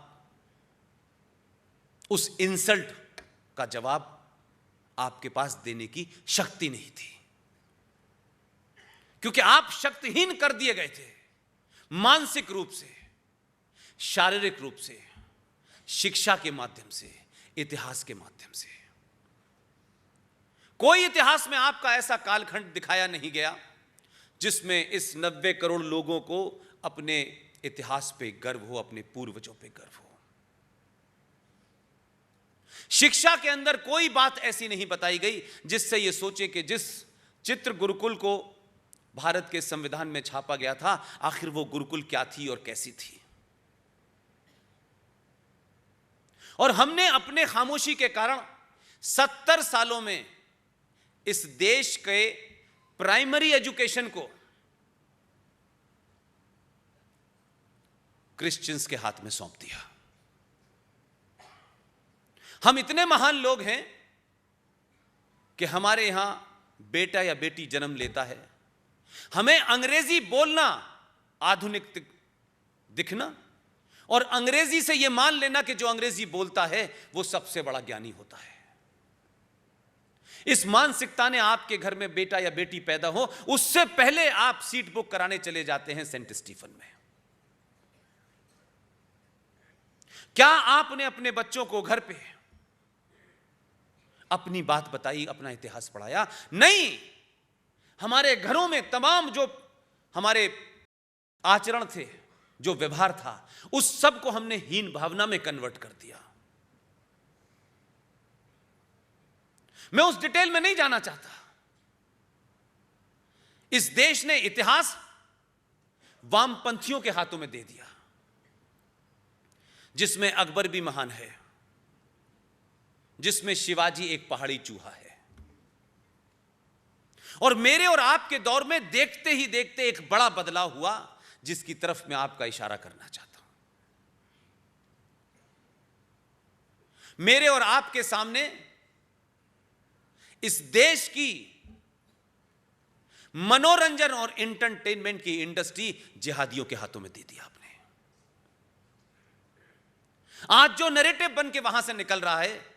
उस इंसल्ट का जवाब आपके पास देने की शक्ति नहीं थी, क्योंकि आप शक्तिहीन कर दिए गए थे, मानसिक रूप से, शारीरिक रूप से, शिक्षा के माध्यम से, इतिहास के माध्यम से। कोई इतिहास में आपका ऐसा कालखंड दिखाया नहीं गया जिसमें इस 90 करोड़ लोगों को अपने इतिहास पे गर्व हो, अपने पूर्वजों पे गर्व हो। शिक्षा के अंदर कोई बात ऐसी नहीं बताई गई जिससे यह सोचे कि जिस चित्र गुरुकुल को भारत के संविधान में छापा गया था, आखिर वो गुरुकुल क्या थी और कैसी थी। और हमने अपने खामोशी के कारण 70 सालों में इस देश के प्राइमरी एजुकेशन को क्रिश्चियंस के हाथ में सौंप दिया। हम इतने महान लोग हैं कि हमारे यहां बेटा या बेटी जन्म लेता है, हमें अंग्रेजी बोलना आधुनिक दिखना और अंग्रेजी से यह मान लेना कि जो अंग्रेजी बोलता है वो सबसे बड़ा ज्ञानी होता है। इस मानसिकता ने आपके घर में बेटा या बेटी पैदा हो, उससे पहले आप सीट बुक कराने चले जाते हैं सेंट स्टीफन में। क्या आपने अपने बच्चों को घर पे अपनी बात बताई, अपना इतिहास पढ़ाया? नहीं। हमारे घरों में तमाम जो हमारे आचरण थे, जो व्यवहार था, उस सब को हमने हीन भावना में कन्वर्ट कर दिया। मैं उस डिटेल में नहीं जाना चाहता। इस देश ने इतिहास वामपंथियों के हाथों में दे दिया, जिसमें अकबर भी महान है, जिसमें शिवाजी एक पहाड़ी चूहा है। और मेरे और आपके दौर में देखते ही देखते एक बड़ा बदलाव हुआ, जिसकी तरफ मैं आपका इशारा करना चाहता हूं। मेरे और आपके सामने इस देश की मनोरंजन और एंटरटेनमेंट की इंडस्ट्री जिहादियों के हाथों में दे दी आपने। आज जो नैरेटिव बन के वहां से निकल रहा है,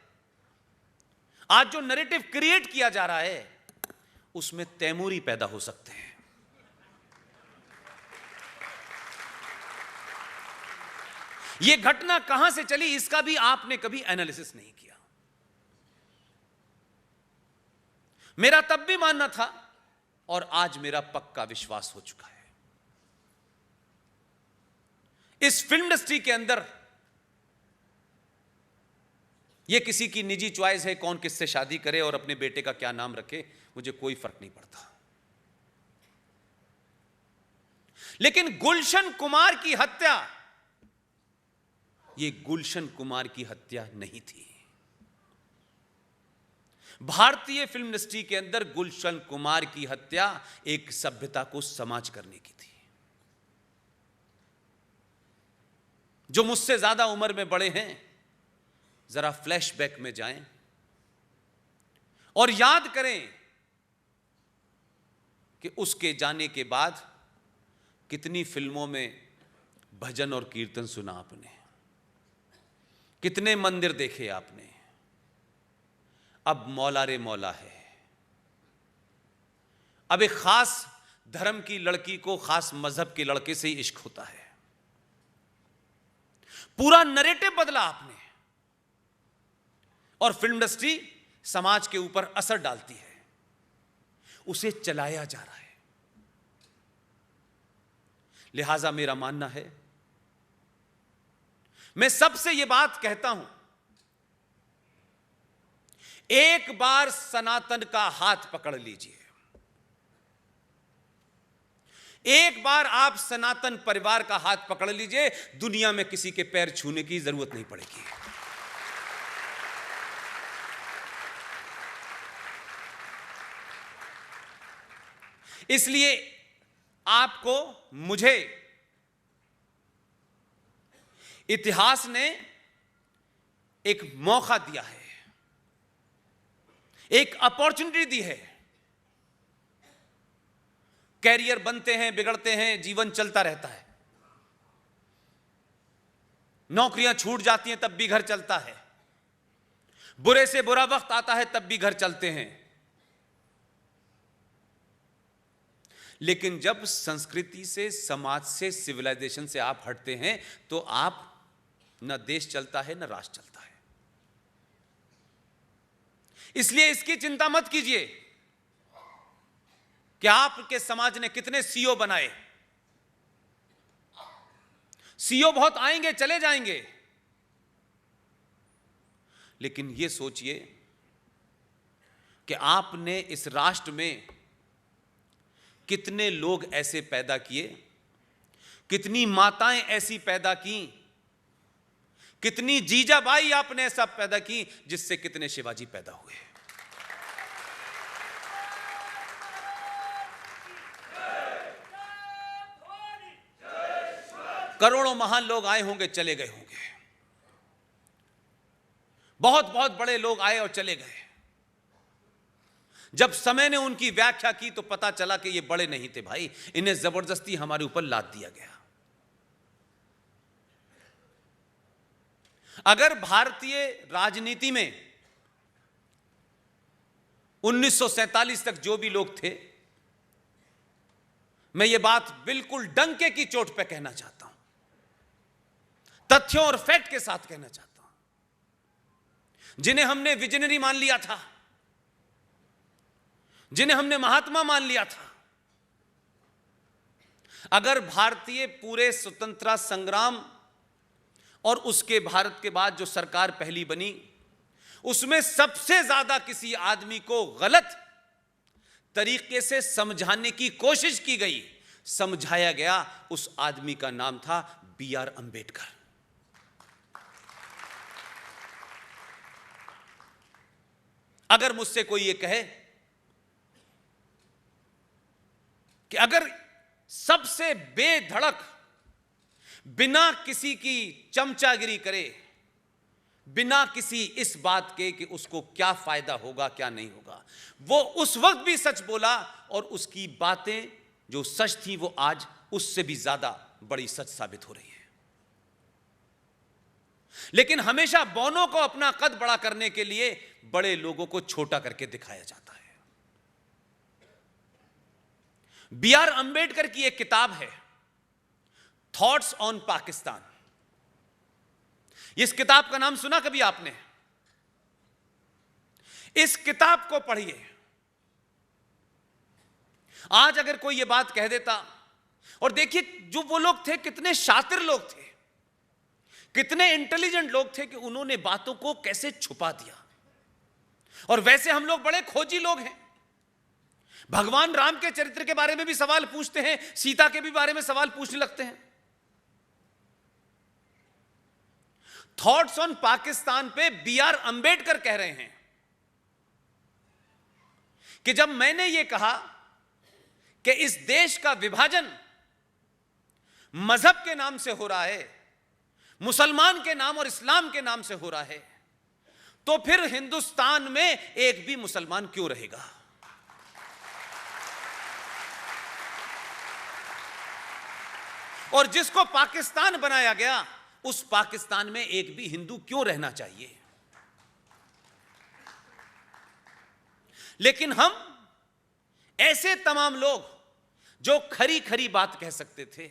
आज जो नैरेटिव क्रिएट किया जा रहा है, उसमें तैमूरी पैदा हो सकते हैं। यह घटना कहां से चली, इसका भी आपने कभी एनालिसिस नहीं किया। मेरा तब भी मानना था और आज मेरा पक्का विश्वास हो चुका है, इस फिल्म इंडस्ट्री के अंदर यह किसी की निजी चॉइस है कौन किससे शादी करे और अपने बेटे का क्या नाम रखे, मुझे कोई फर्क नहीं पड़ता। लेकिन गुलशन कुमार की हत्या, यह गुलशन कुमार की हत्या नहीं थी। भारतीय फिल्म इंडस्ट्री के अंदर गुलशन कुमार की हत्या एक सभ्यता को समाज करने की थी। जो मुझसे ज्यादा उम्र में बड़े हैं, जरा फ्लैशबैक में जाएं और याद करें कि उसके जाने के बाद कितनी फिल्मों में भजन और कीर्तन सुना आपने, कितने मंदिर देखे आपने। अब मौला रे मौला है। अब एक खास धर्म की लड़की को खास मजहब के लड़के से ही इश्क होता है। पूरा नैरेटिव बदला आपने और फिल्म इंडस्ट्री समाज के ऊपर असर डालती है, उसे चलाया जा रहा है। लिहाजा मेरा मानना है, मैं सबसे यह बात कहता हूं, एक बार सनातन का हाथ पकड़ लीजिए। एक बार आप सनातन परिवार का हाथ पकड़ लीजिए, दुनिया में किसी के पैर छूने की जरूरत नहीं पड़ेगी। इसलिए आपको, मुझे इतिहास ने एक मौका दिया है, एक अपॉर्चुनिटी दी है। कैरियर बनते हैं, बिगड़ते हैं, जीवन चलता रहता है। नौकरियां छूट जाती हैं तब भी घर चलता है, बुरे से बुरा वक्त आता है तब भी घर चलते हैं। लेकिन जब संस्कृति से, समाज से, सिविलाइजेशन से आप हटते हैं तो आप न देश चलता है न राष्ट्र चलता है। इसलिए इसकी चिंता मत कीजिए कि आपके समाज ने कितने सीईओ बनाए। सीईओ बहुत आएंगे चले जाएंगे, लेकिन यह सोचिए कि आपने इस राष्ट्र में कितने लोग ऐसे पैदा किए, कितनी माताएं ऐसी पैदा की, कितनी जीजाबाई आपने ऐसा पैदा की, जिससे कितने शिवाजी पैदा हुए। करोड़ों महान लोग आए होंगे, चले गए होंगे। बहुत बहुत बड़े लोग आए और चले गए। जब समय ने उनकी व्याख्या की तो पता चला कि ये बड़े नहीं थे भाई, इन्हें जबरदस्ती हमारे ऊपर लाद दिया गया। अगर भारतीय राजनीति में 1947 तक जो भी लोग थे, मैं ये बात बिल्कुल डंके की चोट पे कहना चाहता हूं, तथ्यों और फैक्ट के साथ कहना चाहता हूं, जिन्हें हमने विजनरी मान लिया था, जिन्हें हमने महात्मा मान लिया था, अगर भारतीय पूरे स्वतंत्रता संग्राम और उसके भारत के बाद जो सरकार पहली बनी, उसमें सबसे ज्यादा किसी आदमी को गलत तरीके से समझाने की कोशिश की गई, समझाया गया, उस आदमी का नाम था B.R. अंबेडकर। अगर मुझसे कोई ये कहे कि अगर सबसे बेधड़क, बिना किसी की चमचागिरी करे, बिना किसी इस बात के कि उसको क्या फायदा होगा क्या नहीं होगा, वो उस वक्त भी सच बोला और उसकी बातें जो सच थी वो आज उससे भी ज्यादा बड़ी सच साबित हो रही है। लेकिन हमेशा बौनों को अपना कद बड़ा करने के लिए बड़े लोगों को छोटा करके दिखाया जाता है। B.R. अंबेडकर की एक किताब है, थॉट्स ऑन पाकिस्तान। इस किताब का नाम सुना कभी आपने? इस किताब को पढ़िए। आज अगर कोई यह बात कह देता, और देखिए जो वो लोग थे कितने शातिर लोग थे, कितने इंटेलिजेंट लोग थे कि उन्होंने बातों को कैसे छुपा दिया। और वैसे हम लोग बड़े खोजी लोग हैं, भगवान राम के चरित्र के बारे में भी सवाल पूछते हैं, सीता के भी बारे में सवाल पूछने लगते हैं। थॉट्स ऑन पाकिस्तान पे B.R. अंबेडकर कह रहे हैं कि जब मैंने ये कहा कि इस देश का विभाजन मजहब के नाम से हो रहा है, मुसलमान के नाम और इस्लाम के नाम से हो रहा है, तो फिर हिंदुस्तान में एक भी मुसलमान क्यों रहेगा? और जिसको पाकिस्तान बनाया गया, उस पाकिस्तान में एक भी हिंदू क्यों रहना चाहिए? लेकिन हम ऐसे तमाम लोग जो खरी खरी बात कह सकते थे,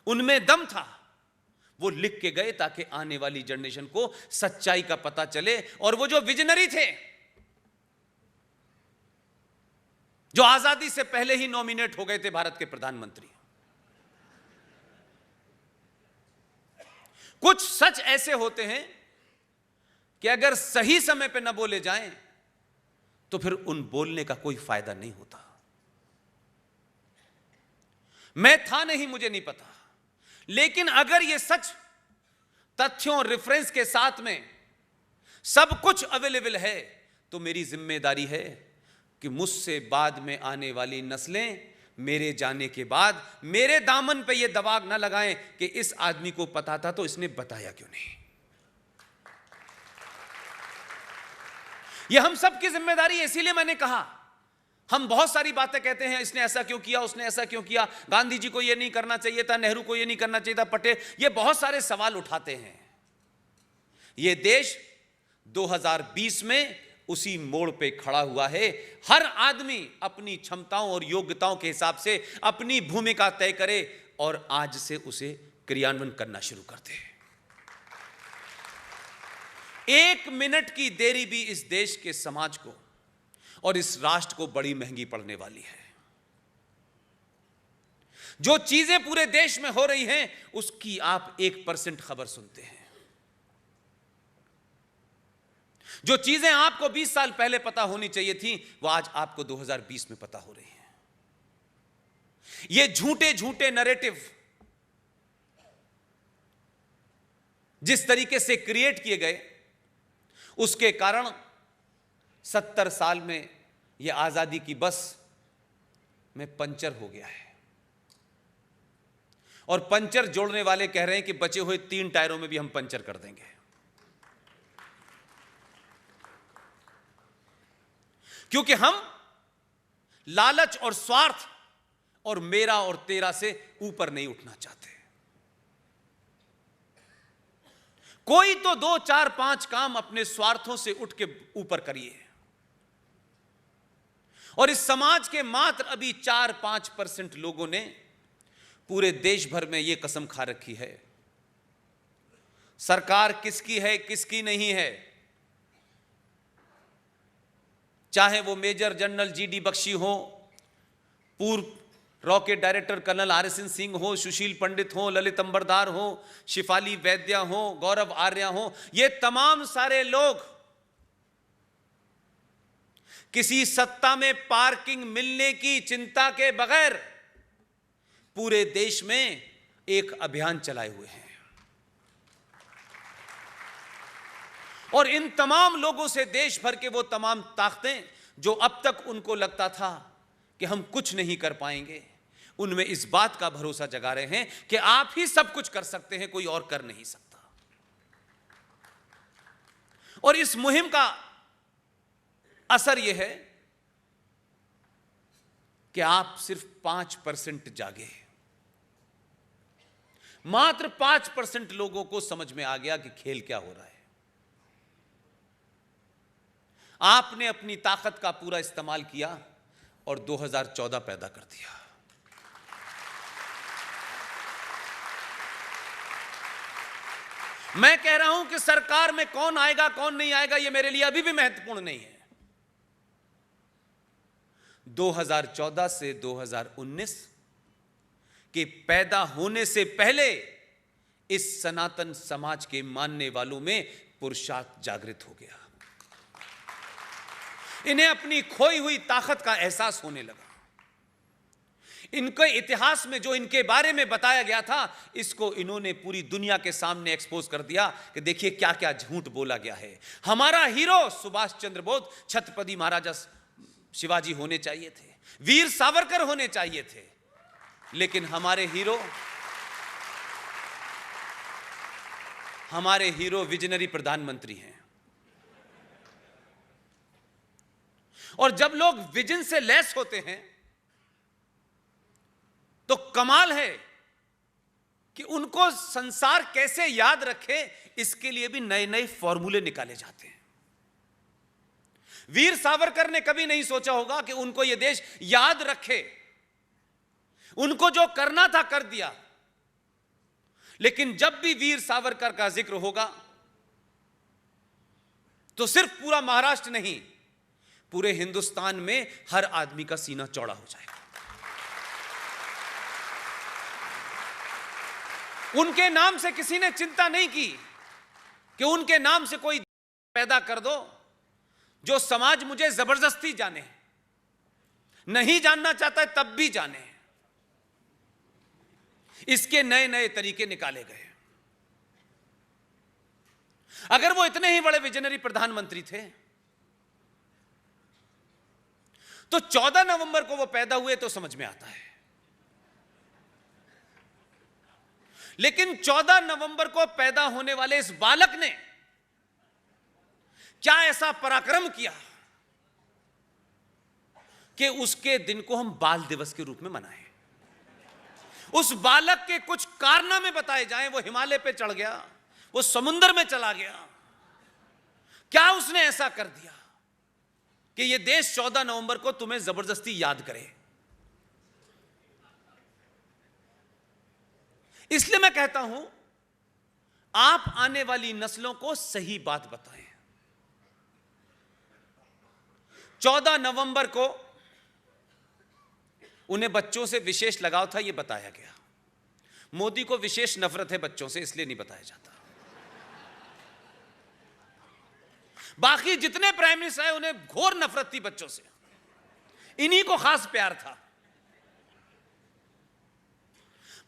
उनमें दम था, वो लिख के गए ताकि आने वाली जनरेशन को सच्चाई का पता चले। और वो जो विजनरी थे, जो आजादी से पहले ही नॉमिनेट हो गए थे भारत के प्रधानमंत्री, कुछ सच ऐसे होते हैं कि अगर सही समय पे न बोले जाएं तो फिर उन बोलने का कोई फायदा नहीं होता। मैं था नहीं, मुझे नहीं पता, लेकिन अगर यह सच तथ्यों और रेफरेंस के साथ में सब कुछ अवेलेबल है, तो मेरी जिम्मेदारी है कि मुझसे बाद में आने वाली नस्लें मेरे जाने के बाद मेरे दामन पे ये दबाव ना लगाएं कि इस आदमी को पता था तो इसने बताया क्यों नहीं। ये हम सब की जिम्मेदारी है। इसीलिए मैंने कहा, हम बहुत सारी बातें कहते हैं, इसने ऐसा क्यों किया, उसने ऐसा क्यों किया, गांधी जी को यह नहीं करना चाहिए था, नेहरू को यह नहीं करना चाहिए था, पटेल, ये बहुत सारे सवाल उठाते हैं। ये देश 2020 में उसी मोड़ पे खड़ा हुआ है। हर आदमी अपनी क्षमताओं और योग्यताओं के हिसाब से अपनी भूमिका तय करे और आज से उसे क्रियान्वयन करना शुरू कर दे। 1 मिनट की देरी भी इस देश के समाज को और इस राष्ट्र को बड़ी महंगी पड़ने वाली है। जो चीजें पूरे देश में हो रही हैं उसकी आप 1% खबर सुनते हैं। जो चीजें आपको 20 साल पहले पता होनी चाहिए थी वो आज आपको 2020 में पता हो रही हैं। ये झूठे झूठे नैरेटिव जिस तरीके से क्रिएट किए गए, उसके कारण 70 साल में यह आजादी की बस में पंचर हो गया है। और पंचर जोड़ने वाले कह रहे हैं कि बचे हुए 3 टायरों में भी हम पंचर कर देंगे। क्योंकि हम लालच और स्वार्थ और मेरा और तेरा से ऊपर नहीं उठना चाहते। कोई तो 2, 4, 5 काम अपने स्वार्थों से उठ के ऊपर करिए। और इस समाज के मात्र अभी 4-5% लोगों ने पूरे देश भर में यह कसम खा रखी है, सरकार किसकी है किसकी नहीं है। चाहे वो मेजर जनरल जीडी बख्शी हो, पूर्व rocket director colonel RSN Singh हो, सुशील पंडित हो, ललित अंबरदार हो, शिफाली वैद्या हो, गौरव आर्या हो, ये तमाम सारे लोग किसी सत्ता में पार्किंग मिलने की चिंता के बगैर पूरे देश में एक अभियान चलाए हुए हैं। और इन तमाम लोगों से देश भर के वो तमाम ताकतें जो अब तक उनको लगता था कि हम कुछ नहीं कर पाएंगे, उनमें इस बात का भरोसा जगा रहे हैं कि आप ही सब कुछ कर सकते हैं, कोई और कर नहीं सकता। और इस मुहिम का असर यह है कि आप सिर्फ 5% जागे। मात्र 5% लोगों को समझ में आ गया कि खेल क्या हो रहा है। आपने अपनी ताकत का पूरा इस्तेमाल किया और 2014 पैदा कर दिया। मैं कह रहा हूं कि सरकार में कौन आएगा कौन नहीं आएगा यह मेरे लिए अभी भी महत्वपूर्ण नहीं है। 2014 से 2019 के पैदा होने से पहले इस सनातन समाज के मानने वालों में पुरुषार्थ जागृत हो गया। इन्हें अपनी खोई हुई ताकत का एहसास होने लगा। इनके इतिहास में जो इनके बारे में बताया गया था, इसको इन्होंने पूरी दुनिया के सामने एक्सपोज कर दिया कि देखिए क्या क्या झूठ बोला गया है। हमारा हीरो सुभाष चंद्र बोस, छत्रपति महाराजा शिवाजी होने चाहिए थे, वीर सावरकर होने चाहिए थे, लेकिन हमारे हीरो विजनरी प्रधानमंत्री हैं। और जब लोग विजन से लैस होते हैं तो कमाल है कि उनको संसार कैसे याद रखे, इसके लिए भी नए नए फॉर्मूले निकाले जाते हैं। वीर सावरकर ने कभी नहीं सोचा होगा कि उनको यह देश याद रखे। उनको जो करना था कर दिया, लेकिन जब भी वीर सावरकर का जिक्र होगा तो सिर्फ पूरा महाराष्ट्र नहीं, पूरे हिंदुस्तान में हर आदमी का सीना चौड़ा हो जाएगा। उनके नाम से किसी ने चिंता नहीं की कि उनके नाम से कोई पैदा कर दो जो समाज मुझे जबरदस्ती जाने, नहीं जानना चाहता है तब भी जाने। इसके नए नए तरीके निकाले गए। अगर वो इतने ही बड़े विजनरी प्रधानमंत्री थे तो 14 नवंबर को वो पैदा हुए तो समझ में आता है, लेकिन 14 नवंबर को पैदा होने वाले इस बालक ने क्या ऐसा पराक्रम किया कि उसके दिन को हम बाल दिवस के रूप में मनाएं। उस बालक के कुछ कारनामे बताए जाएं। वो हिमालय पे चढ़ गया, वो समुद्र में चला गया, क्या उसने ऐसा कर दिया कि ये देश 14 नवंबर को तुम्हें जबरदस्ती याद करे। इसलिए मैं कहता हूं, आप आने वाली नस्लों को सही बात बताएं। 14 नवंबर को उन्हें बच्चों से विशेष लगाव था, यह बताया गया। मोदी को विशेष नफरत है बच्चों से, इसलिए नहीं बताया जाता। बाकी जितने प्राइम मिनिस्टर हैं उन्हें घोर नफरत थी बच्चों से, इन्हीं को खास प्यार था।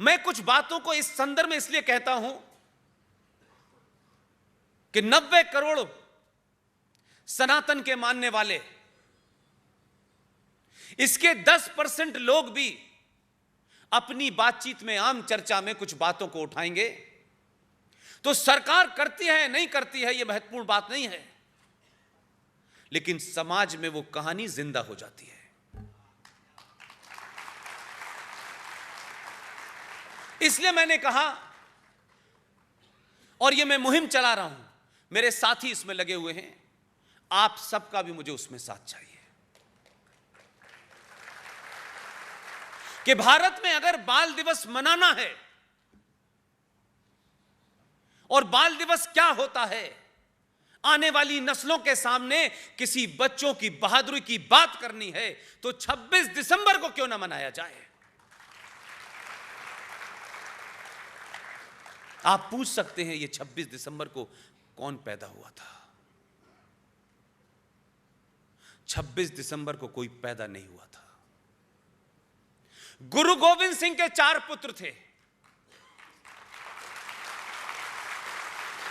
मैं कुछ बातों को इस संदर्भ में इसलिए कहता हूं कि 90 करोड़ सनातन के मानने वाले, इसके 10% लोग भी अपनी बातचीत में, आम चर्चा में कुछ बातों को उठाएंगे तो सरकार करती है नहीं करती है यह महत्वपूर्ण बात नहीं है, लेकिन समाज में वो कहानी जिंदा हो जाती है। इसलिए मैंने कहा, और ये मैं मुहिम चला रहा हूं, मेरे साथी इसमें लगे हुए हैं, आप सबका भी मुझे उसमें साथ चाहिए कि भारत में अगर बाल दिवस मनाना है, और बाल दिवस क्या होता है, आने वाली नस्लों के सामने किसी बच्चों की बहादुरी की बात करनी है, तो 26 दिसंबर को क्यों ना मनाया जाए। आप पूछ सकते हैं, ये 26 दिसंबर को कौन पैदा हुआ था? 26 दिसंबर को कोई पैदा नहीं हुआ था। गुरु गोविंद सिंह के 4 पुत्र थे,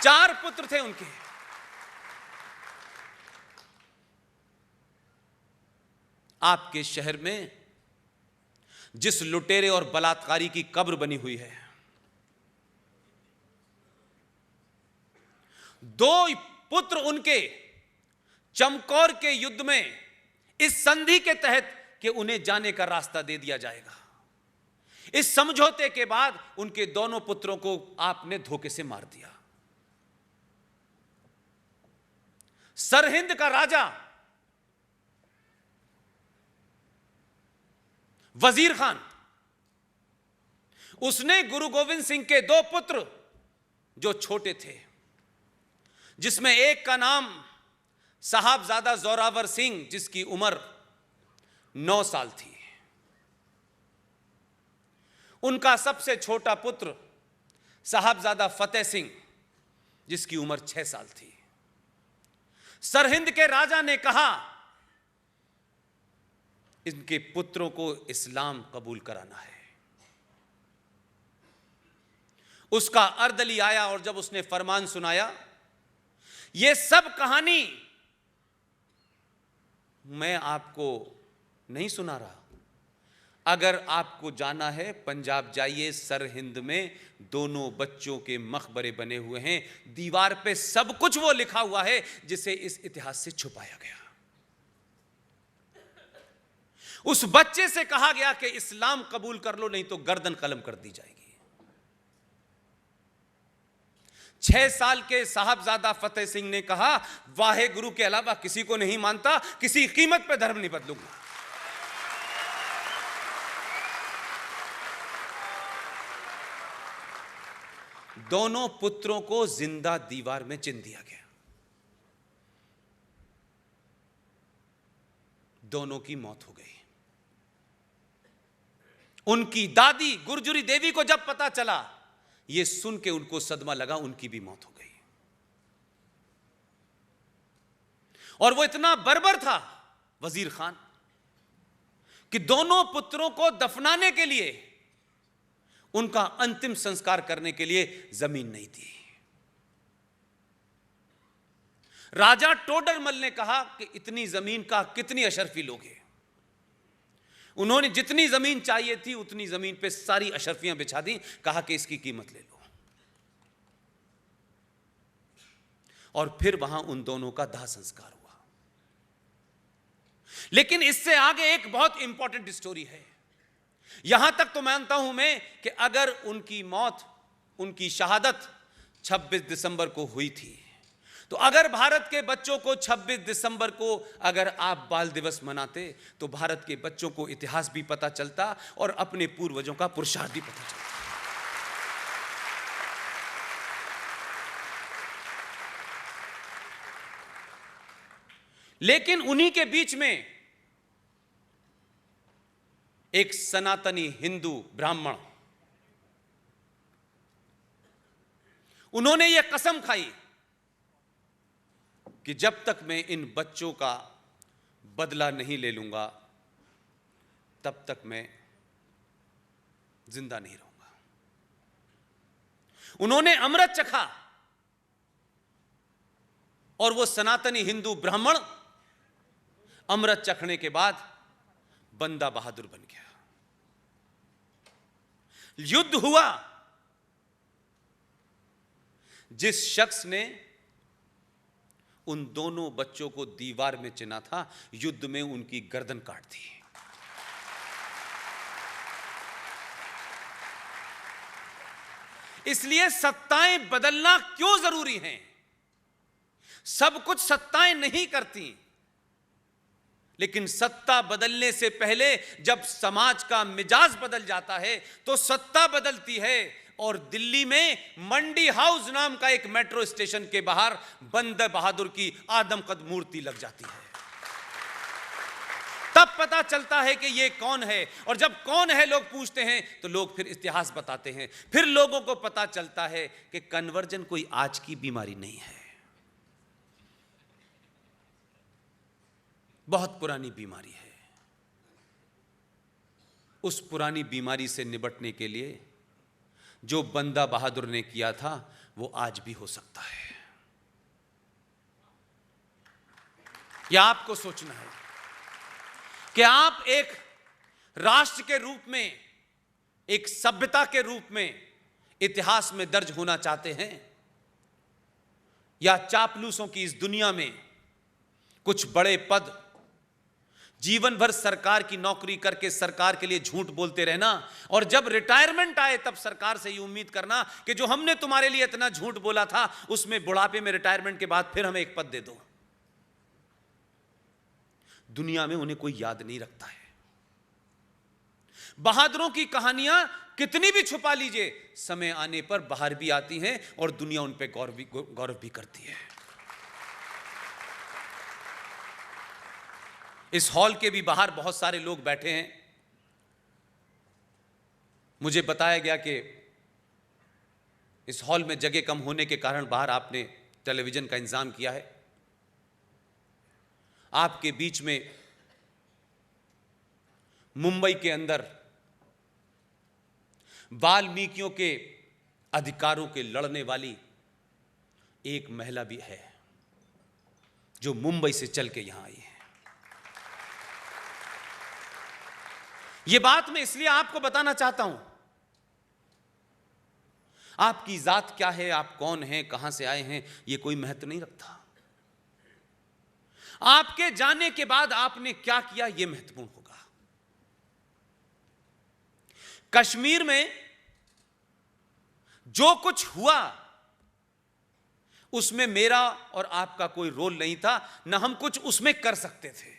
4 पुत्र थे उनके। आपके शहर में जिस लुटेरे और बलात्कारी की कब्र बनी हुई है, 2 पुत्र उनके चमकौर के युद्ध में इस संधि के तहत कि उन्हें जाने का रास्ता दे दिया जाएगा, इस समझौते के बाद उनके दोनों पुत्रों को आपने धोखे से मार दिया। सरहिंद का राजा वजीर खान, उसने गुरु गोविंद सिंह के 2 पुत्र जो छोटे थे, जिसमें एक का नाम साहबजादा जोरावर सिंह, जिसकी उम्र 9 साल थी, उनका सबसे छोटा पुत्र साहबजादा फतेह सिंह, जिसकी उम्र 6 साल थी। सरहिंद के राजा ने कहा, इनके पुत्रों को इस्लाम कबूल कराना है। उसका अर्दली आया और जब उसने फरमान सुनाया, यह सब कहानी मैं आपको नहीं सुना रहा, अगर आपको जाना है पंजाब जाइए, सरहिंद में दोनों बच्चों के मकबरे बने हुए हैं, दीवार पे सब कुछ वो लिखा हुआ है जिसे इस इतिहास से छुपाया गया। उस बच्चे से कहा गया कि इस्लाम कबूल कर लो, नहीं तो गर्दन कलम कर दी जाएगी। 6 साल के साहबजादा फतेह सिंह ने कहा, वाहे गुरु के अलावा किसी को नहीं मानता, किसी कीमत पे धर्म नहीं बदलूंगा। दोनों पुत्रों को जिंदा दीवार में चिन दिया गया। दोनों की मौत हो गई। उनकी दादी गुरजुरी देवी को जब पता चला, यह सुन के उनको सदमा लगा, उनकी भी मौत हो गई। और वो इतना बर्बर था वजीर खान कि दोनों पुत्रों को दफनाने के लिए, उनका अंतिम संस्कार करने के लिए जमीन नहीं थी। राजा टोडरमल ने कहा कि इतनी जमीन का कितनी अशरफी लोगे, उन्होंने जितनी जमीन चाहिए थी उतनी जमीन पे सारी अशरफियां बिछा दी, कहा कि इसकी कीमत ले लो, और फिर वहां उन दोनों का दाह संस्कार हुआ। लेकिन इससे आगे एक बहुत इंपॉर्टेंट स्टोरी है। यहां तक तो मानता हूं मैं कि अगर उनकी मौत, उनकी शहादत 26 दिसंबर को हुई थी, तो अगर भारत के बच्चों को 26 दिसंबर को अगर आप बाल दिवस मनाते तो भारत के बच्चों को इतिहास भी पता चलता और अपने पूर्वजों का पुरुषार्थ भी पता चलता। लेकिन उन्हीं के बीच में एक सनातनी हिंदू ब्राह्मण, उन्होंने यह कसम खाई कि जब तक मैं इन बच्चों का बदला नहीं ले लूंगा तब तक मैं जिंदा नहीं रहूंगा। उन्होंने अमृत चखा और वो सनातनी हिंदू ब्राह्मण अमृत चखने के बाद बंदा बहादुर बन गया। युद्ध हुआ, जिस शख्स ने उन दोनों बच्चों को दीवार में चिना था, युद्ध में उनकी गर्दन काट दी। इसलिए सत्ताएं बदलना क्यों जरूरी हैं? सब कुछ सत्ताएं नहीं करती, लेकिन सत्ता बदलने से पहले जब समाज का मिजाज बदल जाता है तो सत्ता बदलती है। और दिल्ली में मंडी हाउस नाम का एक मेट्रो स्टेशन के बाहर बंदे बहादुर की आदमकद मूर्ति लग जाती है। तब पता चलता है कि ये कौन है, और जब कौन है लोग पूछते हैं तो लोग फिर इतिहास बताते हैं। फिर लोगों को पता चलता है कि कन्वर्जन कोई आज की बीमारी नहीं है, बहुत पुरानी बीमारी है। उस पुरानी बीमारी से निपटने के लिए जो बंदा बहादुर ने किया था वो आज भी हो सकता है। यह आपको सोचना है कि आप एक राष्ट्र के रूप में, एक सभ्यता के रूप में इतिहास में दर्ज होना चाहते हैं, या चापलूसों की इस दुनिया में कुछ बड़े पद, जीवन भर सरकार की नौकरी करके सरकार के लिए झूठ बोलते रहना, और जब रिटायरमेंट आए तब सरकार से ये उम्मीद करना कि जो हमने तुम्हारे लिए इतना झूठ बोला था उसमें बुढ़ापे में, रिटायरमेंट के बाद फिर हमें एक पद दे दो। दुनिया में उन्हें कोई याद नहीं रखता है। बहादुरों की कहानियां कितनी भी छुपा लीजिए, समय आने पर बाहर भी आती हैं और दुनिया उन पर गौरव भी करती है। इस हॉल के भी बाहर बहुत सारे लोग बैठे हैं। मुझे बताया गया कि इस हॉल में जगह कम होने के कारण बाहर आपने टेलीविजन का इंतजाम किया है। आपके बीच में मुंबई के अंदर वाल्मीकियों के अधिकारों के लड़ने वाली एक महिला भी है जो मुंबई से चल के यहां आई है। यह बात मैं इसलिए आपको बताना चाहता हूं, आपकी जात क्या है, आप कौन हैं, कहां से आए हैं, यह कोई महत्व नहीं रखता। आपके जाने के बाद आपने क्या किया यह महत्वपूर्ण होगा। कश्मीर में जो कुछ हुआ उसमें मेरा और आपका कोई रोल नहीं था, ना हम कुछ उसमें कर सकते थे।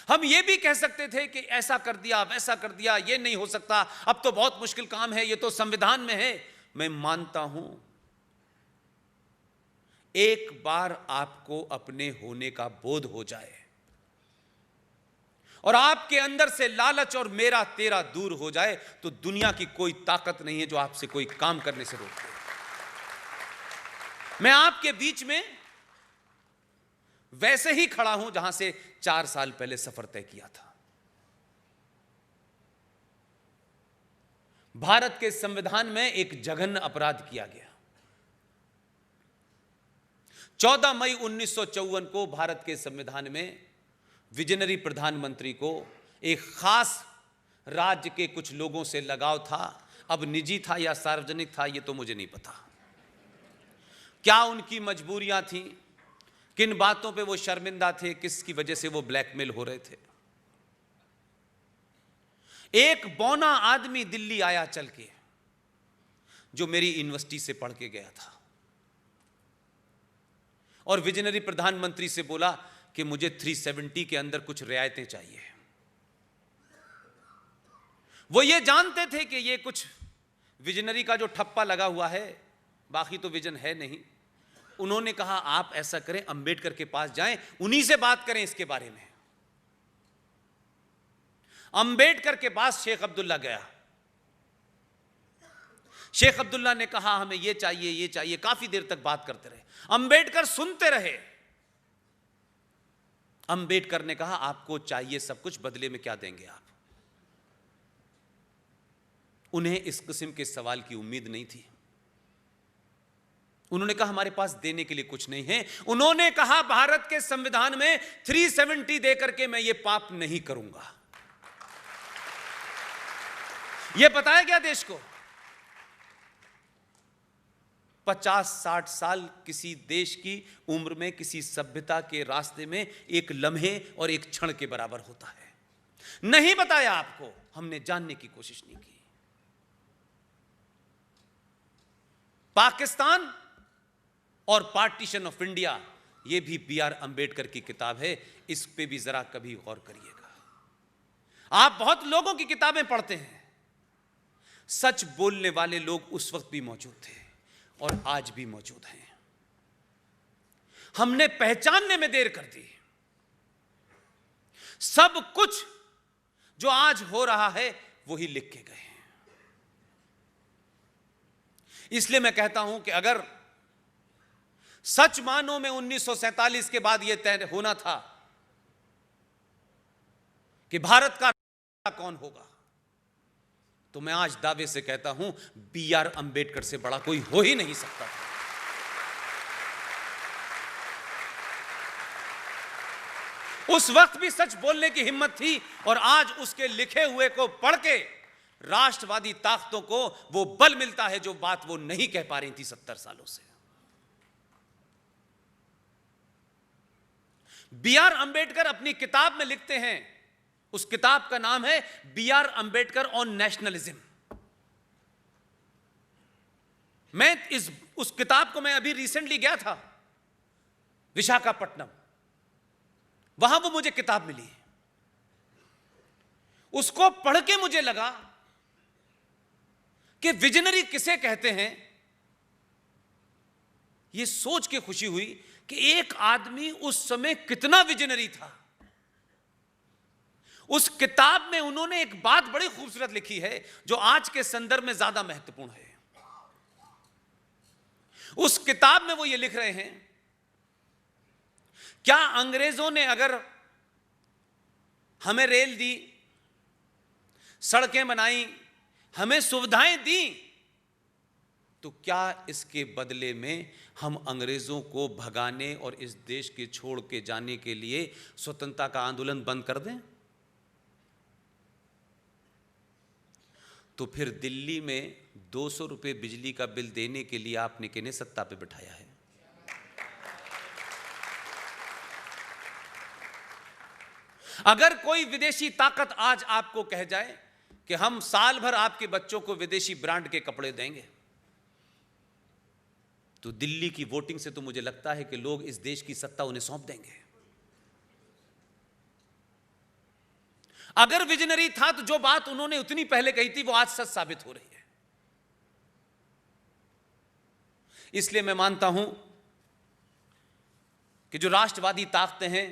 हम यह भी कह सकते थे कि ऐसा कर दिया, वैसा कर दिया, यह नहीं हो सकता, अब तो बहुत मुश्किल काम है, यह तो संविधान में है। मैं मानता हूं एक बार आपको अपने होने का बोध हो जाए और आपके अंदर से लालच और मेरा तेरा दूर हो जाए तो दुनिया की कोई ताकत नहीं है जो आपसे कोई काम करने से रोके। मैं आपके बीच में वैसे ही खड़ा हूं जहां से 4 साल पहले सफर तय किया था। भारत के संविधान में एक जघन्य अपराध किया गया। 14 मई 1954 को भारत के संविधान में विजनरी प्रधानमंत्री को एक खास राज्य के कुछ लोगों से लगाव था। अब निजी था या सार्वजनिक था ये तो मुझे नहीं पता। क्या उनकी मजबूरियां थीं, किन बातों पे वो शर्मिंदा थे, किसकी वजह से वो ब्लैकमेल हो रहे थे। एक बौना आदमी दिल्ली आया चल के, जो मेरी यूनिवर्सिटी से पढ़ के गया था, और विजनरी प्रधानमंत्री से बोला कि मुझे 370 के अंदर कुछ रियायतें चाहिए। वो ये जानते थे कि ये कुछ विजनरी का जो ठप्पा लगा हुआ है, बाकी तो विजन है नहीं। उन्होंने कहा आप ऐसा करें, अंबेडकर के पास जाएं, उन्हीं से बात करें इसके बारे में। अंबेडकर के पास शेख अब्दुल्ला गया। शेख अब्दुल्ला ने कहा हमें ये चाहिए, ये चाहिए। काफी देर तक बात करते रहे, अंबेडकर सुनते रहे। अंबेडकर ने कहा आपको चाहिए सब कुछ, बदले में क्या देंगे आप? उन्हें इस किस्म के सवाल की उम्मीद नहीं थी। उन्होंने कहा हमारे पास देने के लिए कुछ नहीं है। उन्होंने कहा भारत के संविधान में 370 देकर के मैं ये पाप नहीं करूंगा। यह बताया गया देश को। 50-60 साल किसी देश की उम्र में, किसी सभ्यता के रास्ते में एक लम्हे और एक क्षण के बराबर होता है। नहीं बताया आपको, हमने जानने की कोशिश नहीं की। पाकिस्तान और पार्टीशन ऑफ इंडिया, यह भी B.R. अंबेडकर की किताब है। इस पे भी जरा कभी गौर करिएगा। आप बहुत लोगों की किताबें पढ़ते हैं, सच बोलने वाले लोग उस वक्त भी मौजूद थे और आज भी मौजूद हैं। हमने पहचानने में देर कर दी। सब कुछ जो आज हो रहा है वही लिख के गए हैं। इसलिए मैं कहता हूं कि अगर सच मानो में 1947 के बाद यह तय होना था कि भारत का कौन होगा, तो मैं आज दावे से कहता हूं B.R. अंबेडकर से बड़ा कोई हो ही नहीं सकता। उस वक्त भी सच बोलने की हिम्मत थी और आज उसके लिखे हुए को पढ़ के राष्ट्रवादी ताकतों को वो बल मिलता है जो बात वो नहीं कह पा रही थी 70 सालों से। B.R. अंबेडकर अपनी किताब में लिखते हैं, उस किताब का नाम है B.R. Ambedkar on nationalism. मैं उस किताब को मैं अभी रिसेंटली गया था विशाखापट्टनम, वहां वो मुझे किताब मिली। उसको पढ़ के मुझे लगा कि विजनरी किसे कहते हैं। यह सोच के खुशी हुई कि एक आदमी उस समय कितना विजनरी था। उस किताब में उन्होंने एक बात बड़ी खूबसूरत लिखी है जो आज के संदर्भ में ज्यादा महत्वपूर्ण है। उस किताब में वो ये लिख रहे हैं, क्या अंग्रेजों ने अगर हमें रेल दी, सड़कें बनाई, हमें सुविधाएं दी, तो क्या इसके बदले में हम अंग्रेजों को भगाने और इस देश के छोड़ के जाने के लिए स्वतंत्रता का आंदोलन बंद कर दें? तो फिर दिल्ली में 200 रुपए बिजली का बिल देने के लिए आपने किन्हें सत्ता पे बिठाया है? अगर कोई विदेशी ताकत आज आपको कह जाए कि हम साल भर आपके बच्चों को विदेशी ब्रांड के कपड़े देंगे, तो दिल्ली की वोटिंग से तो मुझे लगता है कि लोग इस देश की सत्ता उन्हें सौंप देंगे। अगर विजनरी था तो जो बात उन्होंने उतनी पहले कही थी वो आज सच साबित हो रही है। इसलिए मैं मानता हूं कि जो राष्ट्रवादी ताकतें हैं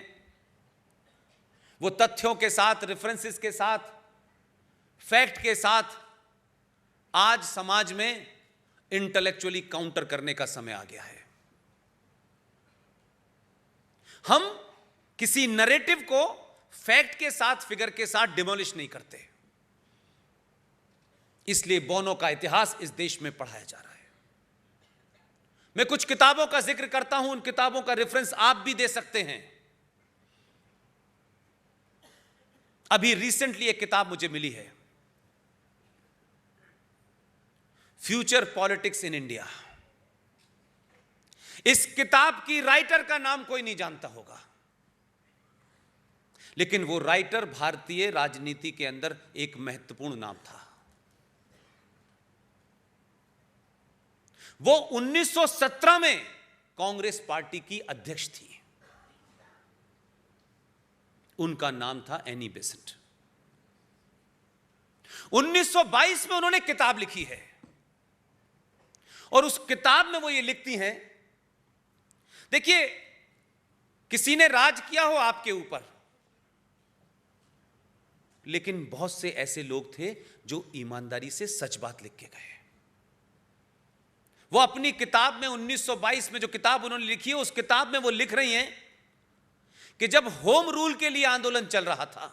वो तथ्यों के साथ, रेफरेंसेस के साथ, फैक्ट के साथ आज समाज में इंटेलेक्चुअली काउंटर करने का समय आ गया है। हम किसी नैरेटिव को फैक्ट के साथ, फिगर के साथ डिमोलिश नहीं करते। इसलिए बौनों का इतिहास इस देश में पढ़ाया जा रहा है। मैं कुछ किताबों का जिक्र करता हूं, उन किताबों का रेफरेंस आप भी दे सकते हैं। अभी रिसेंटली एक किताब मुझे मिली है, फ्यूचर पॉलिटिक्स इन इंडिया। इस किताब की राइटर का नाम कोई नहीं जानता होगा, लेकिन वो राइटर भारतीय राजनीति के अंदर एक महत्वपूर्ण नाम था। वो 1917 में कांग्रेस पार्टी की अध्यक्ष थी। उनका नाम था एनी बेसेंट। 1922 में उन्होंने किताब लिखी है, और उस किताब में वो ये लिखती हैं, देखिए, किसी ने राज किया हो आपके ऊपर, लेकिन बहुत से ऐसे लोग थे जो ईमानदारी से सच बात लिख के गए। वो अपनी किताब में 1922 में जो किताब उन्होंने लिखी है, उस किताब में वो लिख रही हैं कि जब होम रूल के लिए आंदोलन चल रहा था,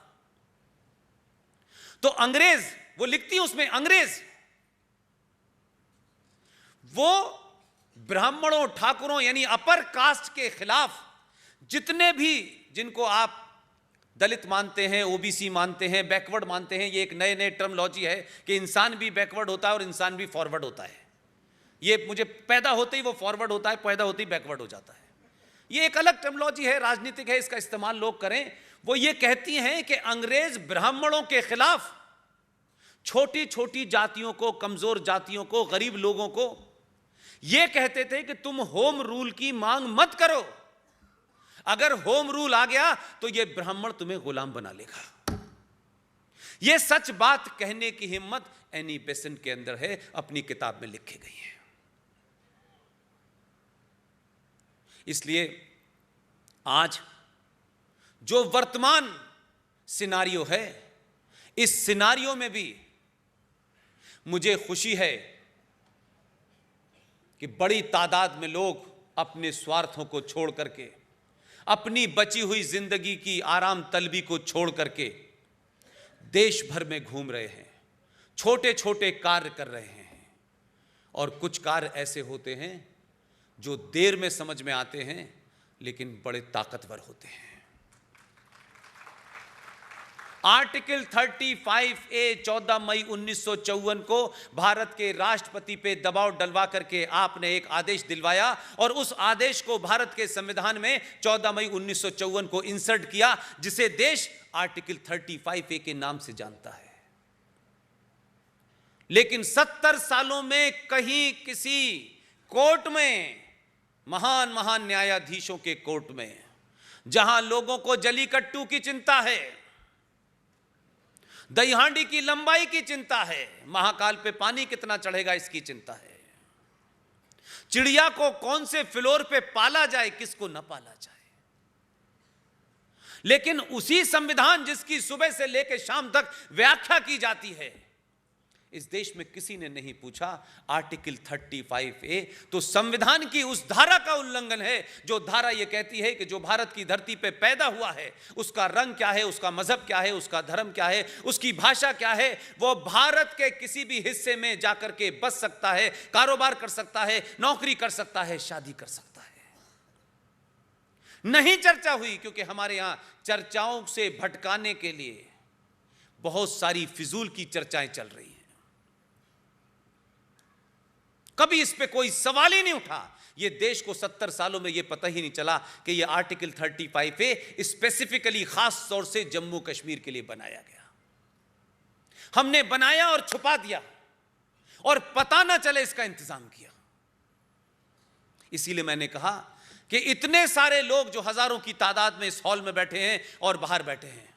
तो अंग्रेज, वो लिखती है उसमें, अंग्रेज वो ब्राह्मणों, ठाकुरों यानी अपर कास्ट के खिलाफ जितने भी, जिनको आप दलित मानते हैं, ओबीसी मानते हैं, बैकवर्ड मानते हैं, ये एक नए नए टर्मोलॉजी है कि इंसान भी बैकवर्ड होता है और इंसान भी फॉरवर्ड होता है। ये मुझे पैदा होते ही वो फॉरवर्ड होता है, पैदा होते ही बैकवर्ड हो जाता है। ये एक अलग टर्मोलॉजी है, राजनीतिक है, इसका इस्तेमाल लोग करें। वो ये कहती हैं कि अंग्रेज ब्राह्मणों के खिलाफ छोटी छोटी जातियों को, कमजोर जातियों को, गरीब लोगों को ये कहते थे कि तुम होम रूल की मांग मत करो, अगर होम रूल आ गया तो ये ब्राह्मण तुम्हें गुलाम बना लेगा। ये सच बात कहने की हिम्मत एनी बेसेंट के अंदर है, अपनी किताब में लिखी गई है। इसलिए आज जो वर्तमान सिनारियो है, इस सिनारियो में भी मुझे खुशी है कि बड़ी तादाद में लोग अपने स्वार्थों को छोड़ करके, अपनी बची हुई जिंदगी की आराम तलबी को छोड़ करके देश भर में घूम रहे हैं, छोटे छोटे कार्य कर रहे हैं। और कुछ कार्य ऐसे होते हैं जो देर में समझ में आते हैं, लेकिन बड़े ताकतवर होते हैं। आर्टिकल 35A 14 मई 1954 को भारत के राष्ट्रपति पे दबाव डलवा करके आपने एक आदेश दिलवाया, और उस आदेश को भारत के संविधान में 14 मई 1954 को इंसर्ट किया, जिसे देश आर्टिकल 35A के नाम से जानता है। लेकिन 70 सालों में कहीं किसी कोर्ट में, महान महान न्यायाधीशों के कोर्ट में, जहां लोगों को जलीकट्टू की चिंता है, दही हांडी की लंबाई की चिंता है, महाकाल पे पानी कितना चढ़ेगा इसकी चिंता है, चिड़िया को कौन से फ्लोर पे पाला जाए, किसको न पाला जाए, लेकिन उसी संविधान जिसकी सुबह से लेकर शाम तक व्याख्या की जाती है, इस देश में किसी ने नहीं पूछा आर्टिकल 35A तो संविधान की उस धारा का उल्लंघन है, जो धारा यह कहती है कि जो भारत की धरती पे पैदा हुआ है, उसका रंग क्या है, उसका मजहब क्या है, उसका धर्म क्या है, उसकी भाषा क्या है, वो भारत के किसी भी हिस्से में जाकर के बस सकता है, कारोबार कर सकता है, नौकरी कर सकता है, शादी कर सकता है। नहीं चर्चा हुई, क्योंकि हमारे यहां चर्चाओं से भटकाने के लिए बहुत सारी फिजूल की चर्चाएं चल रही हैं। कभी इस पे कोई सवाल ही नहीं उठा। ये देश को 70 सालों में ये पता ही नहीं चला कि ये आर्टिकल 35A स्पेसिफिकली खास तौर से जम्मू कश्मीर के लिए बनाया गया। हमने बनाया और छुपा दिया, और पता ना चले इसका इंतजाम किया। इसीलिए मैंने कहा कि इतने सारे लोग जो हजारों की तादाद में इस हॉल में बैठे हैं और बाहर बैठे हैं,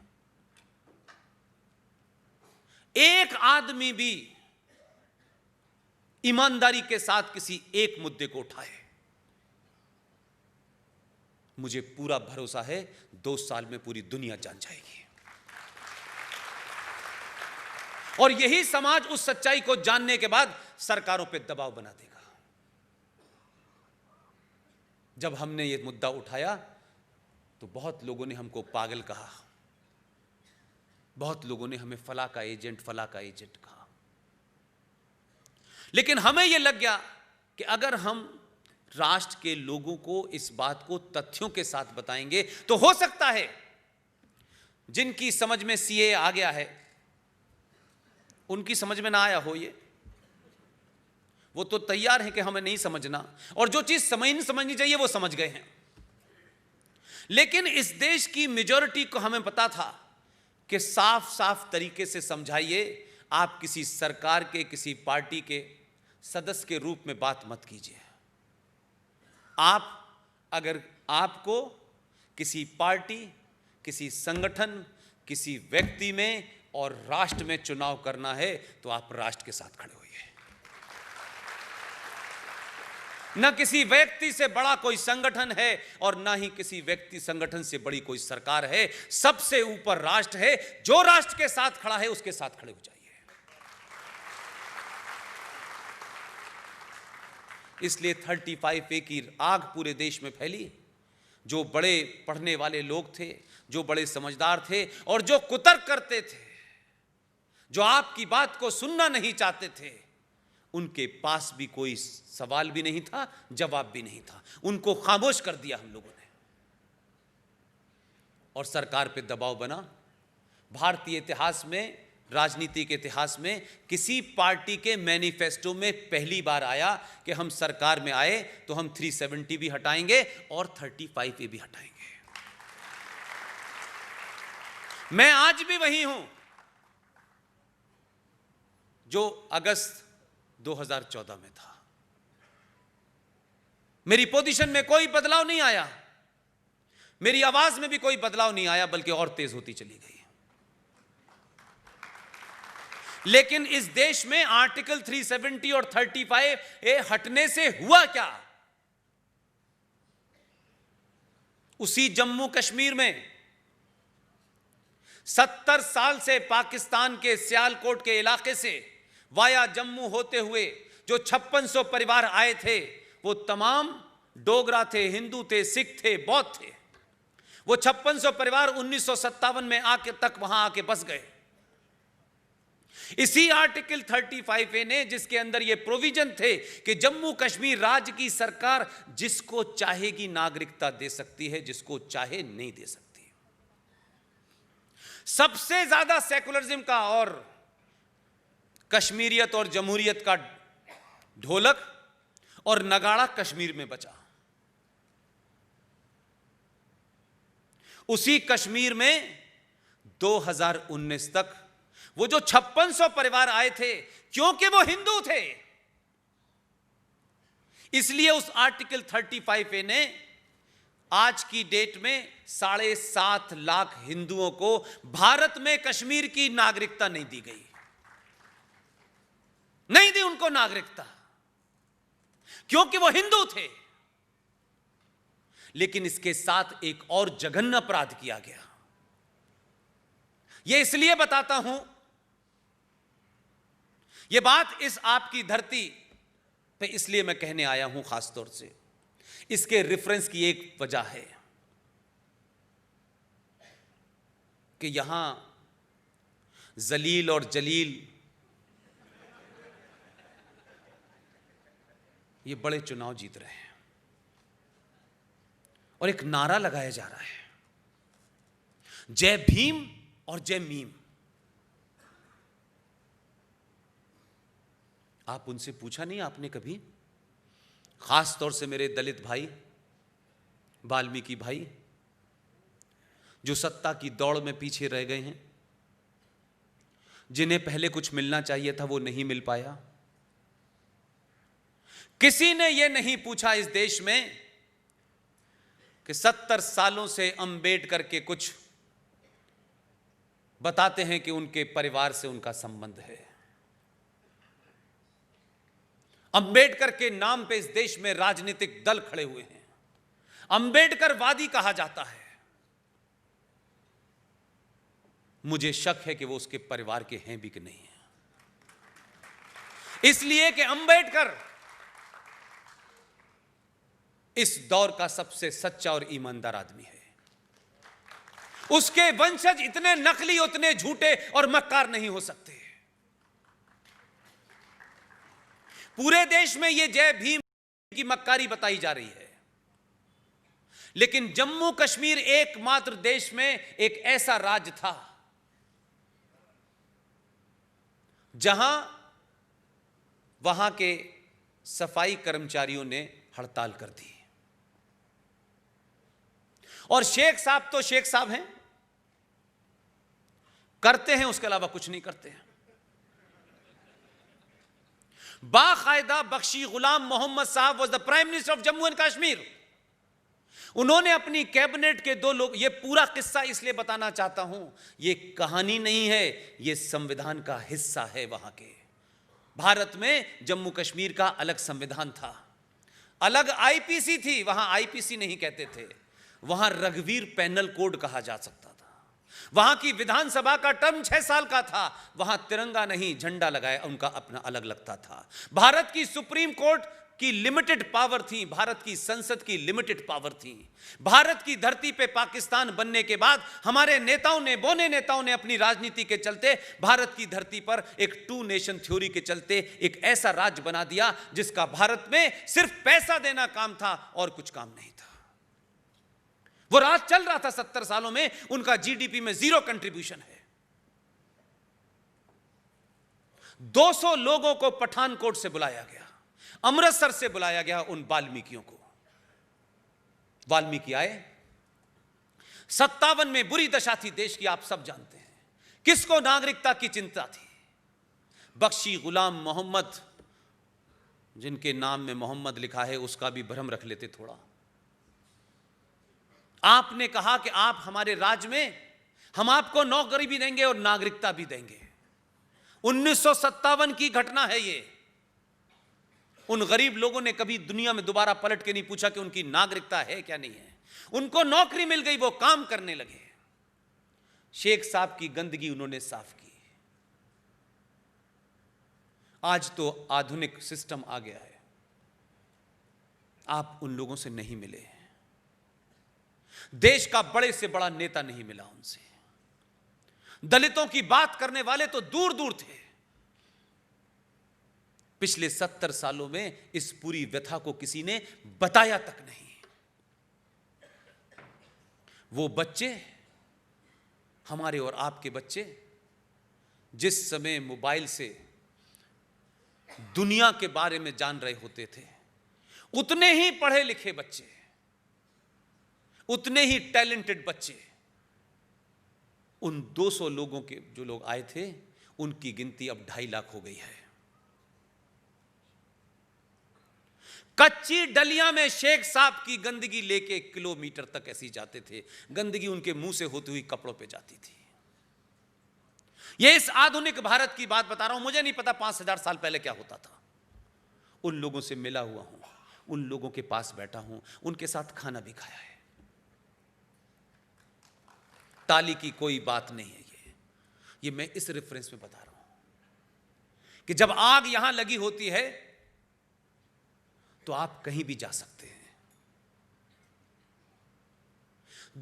एक आदमी भी ईमानदारी के साथ किसी एक मुद्दे को उठाए, मुझे पूरा भरोसा है 2 साल में पूरी दुनिया जान जाएगी। और यही समाज उस सच्चाई को जानने के बाद सरकारों पे दबाव बना देगा। जब हमने ये मुद्दा उठाया तो बहुत लोगों ने हमको पागल कहा, बहुत लोगों ने हमें फला का एजेंट कहा। लेकिन हमें यह लग गया कि अगर हम राष्ट्र के लोगों को इस बात को तथ्यों के साथ बताएंगे तो हो सकता है जिनकी समझ में सीए आ गया है, उनकी समझ में ना आया हो ये, वो तो तैयार है कि हमें नहीं समझना, और जो चीज समझनी चाहिए वो समझ गए हैं। लेकिन इस देश की मेजॉरिटी को हमें पता था कि साफ साफ तरीके से समझाइए, आप किसी सरकार के, किसी पार्टी के सदस्य के रूप में बात मत कीजिए। आप अगर आपको किसी पार्टी, किसी संगठन, किसी व्यक्ति में और राष्ट्र में चुनाव करना है तो आप राष्ट्र के साथ खड़े होइए। न किसी व्यक्ति से बड़ा कोई संगठन है और ना ही किसी व्यक्ति संगठन से बड़ी कोई सरकार है। सबसे ऊपर राष्ट्र है। जो राष्ट्र के साथ खड़ा है उसके साथ खड़े हो जाइए। इसलिए 35A की आग पूरे देश में फैली। जो बड़े पढ़ने वाले लोग थे, जो बड़े समझदार थे और जो कुतर्क करते थे, जो आपकी बात को सुनना नहीं चाहते थे, उनके पास भी कोई सवाल भी नहीं था, जवाब भी नहीं था। उनको खामोश कर दिया हम लोगों ने, और सरकार पे दबाव बना। भारतीय इतिहास में, राजनीति के इतिहास में किसी पार्टी के मैनिफेस्टो में पहली बार आया कि हम सरकार में आए तो हम 370 भी हटाएंगे और 35A भी हटाएंगे। मैं आज भी वही हूं जो अगस्त 2014 में था। मेरी पोजीशन में कोई बदलाव नहीं आया, मेरी आवाज में भी कोई बदलाव नहीं आया, बल्कि और तेज होती चली गई। लेकिन इस देश में आर्टिकल 370 और 35A हटने से हुआ क्या? उसी जम्मू कश्मीर में 70 साल से पाकिस्तान के सियालकोट के इलाके से वाया जम्मू होते हुए जो 5600 परिवार आए थे, वो तमाम डोगरा थे, हिंदू थे, सिख थे, बौद्ध थे। वो 5600 परिवार 1957 में आके तक वहां आके बस गए। इसी आर्टिकल 35A ने, जिसके अंदर ये प्रोविजन थे कि जम्मू कश्मीर राज्य की सरकार जिसको चाहेगी नागरिकता दे सकती है, जिसको चाहे नहीं दे सकती। सबसे ज्यादा सेकुलरिज्म का और कश्मीरियत और जमहूरियत का ढोलक और नगाड़ा कश्मीर में बचा। उसी कश्मीर में 2019 तक वो जो 5600 परिवार आए थे, क्योंकि वो हिंदू थे, इसलिए उस आर्टिकल 35A ने आज की डेट में 7.5 लाख हिंदुओं को भारत में कश्मीर की नागरिकता नहीं दी गई, नहीं दी उनको नागरिकता, क्योंकि वो हिंदू थे। लेकिन इसके साथ एक और जघन्य अपराध किया गया। यह इसलिए बताता हूं, यह बात इस आपकी धरती पे इसलिए मैं कहने आया हूं खास तौर से। इसके रेफरेंस की एक वजह है कि यहां जलील और जलील ये बड़े चुनाव जीत रहे हैं और एक नारा लगाया जा रहा है, जय भीम और जय मीम। आप उनसे पूछा नहीं आपने कभी, खास तौर से मेरे दलित भाई, वाल्मीकि भाई, जो सत्ता की दौड़ में पीछे रह गए हैं, जिन्हें पहले कुछ मिलना चाहिए था वो नहीं मिल पाया। किसी ने यह नहीं पूछा इस देश में कि 70 सालों से अंबेडकर के कुछ बताते हैं कि उनके परिवार से उनका संबंध है। अंबेडकर के नाम पे इस देश में राजनीतिक दल खड़े हुए हैं। अंबेडकरवादी कहा जाता है। मुझे शक है कि वो उसके परिवार के हैं भी कि नहीं है, इसलिए कि अंबेडकर इस दौर का सबसे सच्चा और ईमानदार आदमी है। उसके वंशज इतने नकली, उतने झूठे और मक्कार नहीं हो सकते। पूरे देश में यह जय भीम की मक्कारी बताई जा रही है, लेकिन जम्मू कश्मीर एकमात्र देश में एक ऐसा राज्य था जहां वहां के सफाई कर्मचारियों ने हड़ताल कर दी। और शेख साहब तो शेख साहब हैं, करते हैं, उसके अलावा कुछ नहीं करते हैं। बाकायदा बख्शी गुलाम मोहम्मद साहब was the prime minister of Jammu and Kashmir. उन्होंने अपनी कैबिनेट के 2 लोग, यह पूरा किस्सा इसलिए बताना चाहता हूं, यह कहानी नहीं है, यह संविधान का हिस्सा है। वहां के भारत में जम्मू कश्मीर का अलग संविधान था, अलग आईपीसी थी। वहां आईपीसी नहीं कहते थे, वहां रघुवीर पैनल कोड कहा जा सकता था। वहां की विधानसभा का टर्म 6 साल का था, वहां तिरंगा नहीं झंडा लगाया उनका अपना अलग लगता था। भारत की सुप्रीम कोर्ट की लिमिटेड पावर थी, भारत की संसद की लिमिटेड पावर थी। भारत की धरती पे पाकिस्तान बनने के बाद हमारे नेताओं ने, बोने नेताओं ने अपनी राजनीति के चलते भारत की धरती पर एक 2 नेशन थ्योरी के चलते एक ऐसा राज्य बना दिया जिसका भारत में सिर्फ पैसा देना काम था और कुछ काम नहीं था। वो राज चल रहा था 70 सालों में, उनका जीडीपी में 0 कंट्रीब्यूशन है। 200 लोगों को पठानकोट से बुलाया गया, अमृतसर से बुलाया गया उन वाल्मीकियों को। वाल्मीकि आए, 57 में बुरी दशा थी देश की, आप सब जानते हैं। किसको नागरिकता की चिंता थी? बख्शी गुलाम मोहम्मद, जिनके नाम में मोहम्मद लिखा है, उसका भी भ्रम रख लेते थोड़ा। आपने कहा कि आप हमारे राज्य में, हम आपको नौकरी भी देंगे और नागरिकता भी देंगे। 1957 की घटना है ये। उन गरीब लोगों ने कभी दुनिया में दोबारा पलट के नहीं पूछा कि उनकी नागरिकता है क्या नहीं है। उनको नौकरी मिल गई, वो काम करने लगे। शेख साहब की गंदगी उन्होंने साफ की। आज तो आधुनिक सिस्टम आ गया है, आप उन लोगों से नहीं मिले। देश का बड़े से बड़ा नेता नहीं मिला उनसे। दलितों की बात करने वाले तो दूर दूर थे। पिछले 70 सालों में इस पूरी व्यथा को किसी ने बताया तक नहीं। वो बच्चे, हमारे और आपके बच्चे, जिस समय मोबाइल से दुनिया के बारे में जान रहे होते थे, उतने ही पढ़े लिखे बच्चे, उतने ही टैलेंटेड बच्चे, उन 200 लोगों के जो लोग आए थे, उनकी गिनती अब 2.5 लाख हो गई है। कच्ची डलिया में शेख साहब की गंदगी लेके किलोमीटर तक ऐसी जाते थे। गंदगी उनके मुंह से होती हुई कपड़ों पे जाती थी। ये इस आधुनिक भारत की बात बता रहा हूं। मुझे नहीं पता 5000 साल पहले क्या होता था। उन लोगों से मिला हुआ हूं, उन लोगों के पास बैठा हूं, उनके साथ खाना भी खाया है। ताली की कोई बात नहीं है। ये मैं इस रेफरेंस में बता रहा हूं कि जब आग यहां लगी होती है तो आप कहीं भी जा सकते हैं।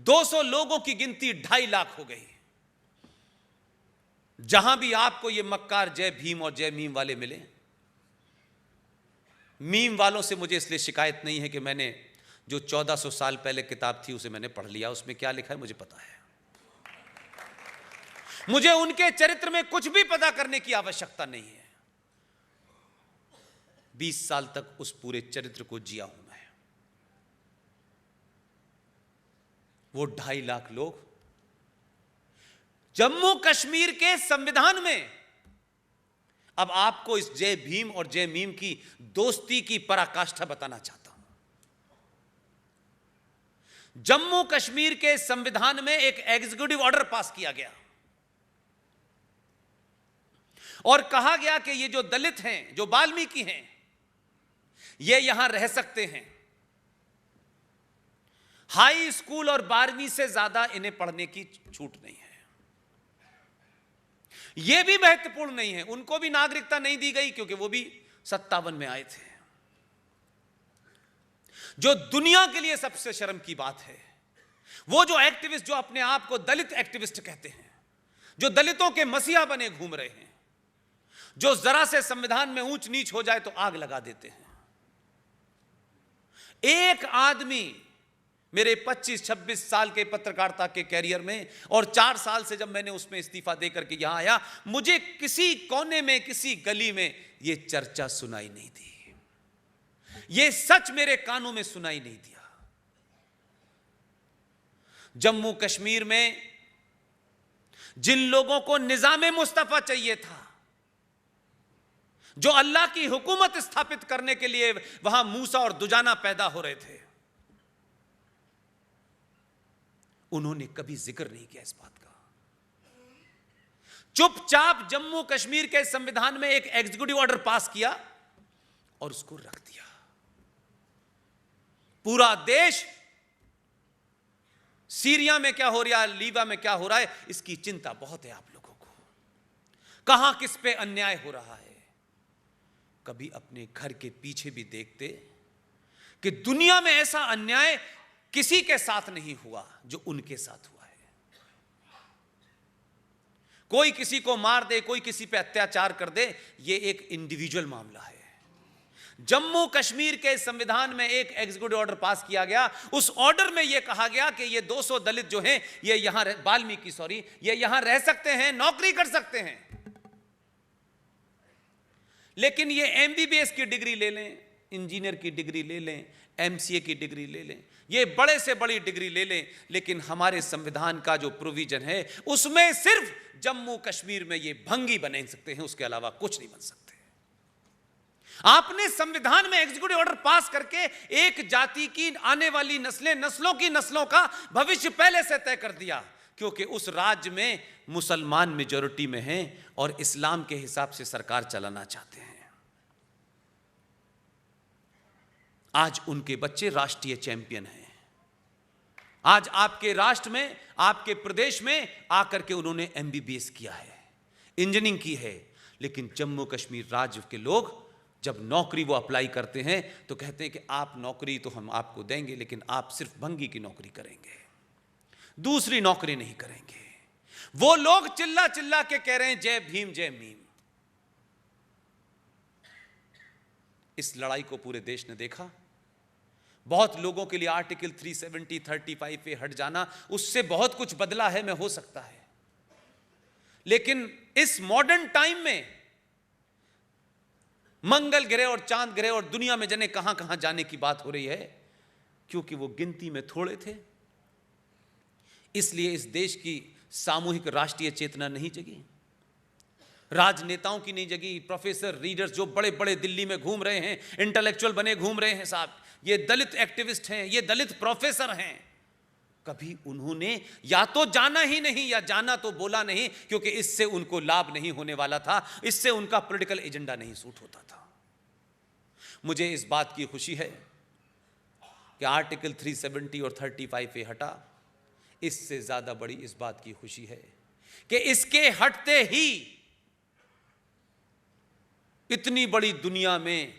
200 लोगों की गिनती 2.5 लाख हो गई। जहां भी आपको ये मक्कार जय भीम और जय मीम वाले मिले, मीम वालों से मुझे इसलिए शिकायत नहीं है कि मैंने जो 1400 साल पहले किताब थी उसे मैंने पढ़ लिया। उसमें क्या लिखा है मुझे पता है। मुझे उनके चरित्र में कुछ भी पता करने की आवश्यकता नहीं है। 20 साल तक उस पूरे चरित्र को जिया हूं मैं। वो 2.5 लाख लोग जम्मू कश्मीर के संविधान में, अब आपको इस जय भीम और जय मीम की दोस्ती की पराकाष्ठा बताना चाहता हूं। जम्मू कश्मीर के संविधान में एक एग्जीक्यूटिव ऑर्डर पास किया गया और कहा गया कि ये जो दलित हैं, जो वाल्मीकि हैं, ये यहां रह सकते हैं। हाई स्कूल और 12वीं से ज्यादा इन्हें पढ़ने की छूट नहीं है। यह भी महत्वपूर्ण नहीं है, उनको भी नागरिकता नहीं दी गई क्योंकि वो भी 57 में आए थे। जो दुनिया के लिए सबसे शर्म की बात है, वो जो एक्टिविस्ट, जो अपने आप को दलित एक्टिविस्ट कहते हैं, जो दलितों के मसीहा बने घूम रहे हैं, जो जरा से संविधान में ऊंच नीच हो जाए तो आग लगा देते हैं। एक आदमी मेरे 25-26 साल के पत्रकारिता के कैरियर में, और 4 साल से जब मैंने उसमें इस्तीफा देकर के यहां आया, मुझे किसी कोने में, किसी गली में ये चर्चा सुनाई नहीं दी, ये सच मेरे कानों में सुनाई नहीं दिया। जम्मू कश्मीर में जिन लोगों को निजामे मुस्तफा चाहिए था, जो अल्लाह की हुकूमत स्थापित करने के लिए वहां मूसा और दुजाना पैदा हो रहे थे, उन्होंने कभी जिक्र नहीं किया इस बात का। चुपचाप जम्मू कश्मीर के संविधान में एक एग्जीक्यूटिव ऑर्डर पास किया और उसको रख दिया। पूरा देश सीरिया में क्या हो रहा है, लीबिया में क्या हो रहा है, इसकी चिंता बहुत है आप लोगों को। कहां किस पे अन्याय हो रहा है, कभी अपने घर के पीछे भी देखते कि दुनिया में ऐसा अन्याय किसी के साथ नहीं हुआ जो उनके साथ हुआ है। कोई किसी को मार दे, कोई किसी पे अत्याचार कर दे, यह एक इंडिविजुअल मामला है। जम्मू कश्मीर के संविधान में एक एग्जीक्यूटिव ऑर्डर पास किया गया। उस ऑर्डर में यह कहा गया कि ये 200 दलित जो हैं, ये यहां ये यहां रह सकते हैं, नौकरी कर सकते हैं, लेकिन ये एमबीबीएस की डिग्री ले लें, इंजीनियर की डिग्री ले लें, एमसीए की डिग्री ले लें, ये बड़े से बड़ी डिग्री ले लें, लेकिन हमारे संविधान का जो प्रोविजन है उसमें सिर्फ जम्मू कश्मीर में ये भंगी बन सकते हैं, उसके अलावा कुछ नहीं बन सकते। आपने संविधान में एग्जीक्यूटिव ऑर्डर पास करके एक जाति की आने वाली नस्लों का भविष्य पहले से तय कर दिया, क्योंकि उस राज्य में मुसलमान मेजॉरिटी में हैं और इस्लाम के हिसाब से सरकार चलाना चाहते हैं। आज उनके बच्चे राष्ट्रीय चैंपियन हैं। आज आपके राष्ट्र में, आपके प्रदेश में आकर के उन्होंने एमबीबीएस किया है, इंजीनियरिंग की है, लेकिन जम्मू कश्मीर राज्य के लोग जब नौकरी वो अप्लाई करते हैं तो कहते हैं कि आप नौकरी तो हम आपको देंगे, लेकिन आप सिर्फ भंगी की नौकरी करेंगे, दूसरी नौकरी नहीं करेंगे। वो लोग चिल्ला चिल्ला के कह रहे हैं जय भीम जय मीम। इस लड़ाई को पूरे देश ने देखा। बहुत लोगों के लिए आर्टिकल 370, 35 पे हट जाना, उससे बहुत कुछ बदला है, मैं हो सकता है, लेकिन इस मॉडर्न टाइम में मंगल ग्रह और चांद ग्रह और दुनिया में जाने कहां कहां जाने की बात हो रही है, क्योंकि वो गिनती में थोड़े थे। इसलिए इस देश की सामूहिक राष्ट्रीय चेतना नहीं जगी, राजनेताओं की नहीं जगी। प्रोफेसर, रीडर्स जो बड़े बड़े दिल्ली में घूम रहे हैं, इंटेलेक्चुअल बने घूम रहे हैं साहब, ये दलित एक्टिविस्ट हैं, ये दलित प्रोफेसर हैं, कभी उन्होंने या तो जाना ही नहीं या जाना तो बोला नहीं, क्योंकि इससे उनको लाभ नहीं होने वाला था, इससे उनका पॉलिटिकल एजेंडा नहीं सूट होता था। मुझे इस बात की खुशी है कि आर्टिकल 370 और 35 पे हटा। इससे ज्यादा बड़ी इस बात की खुशी है कि इसके हटते ही इतनी बड़ी दुनिया में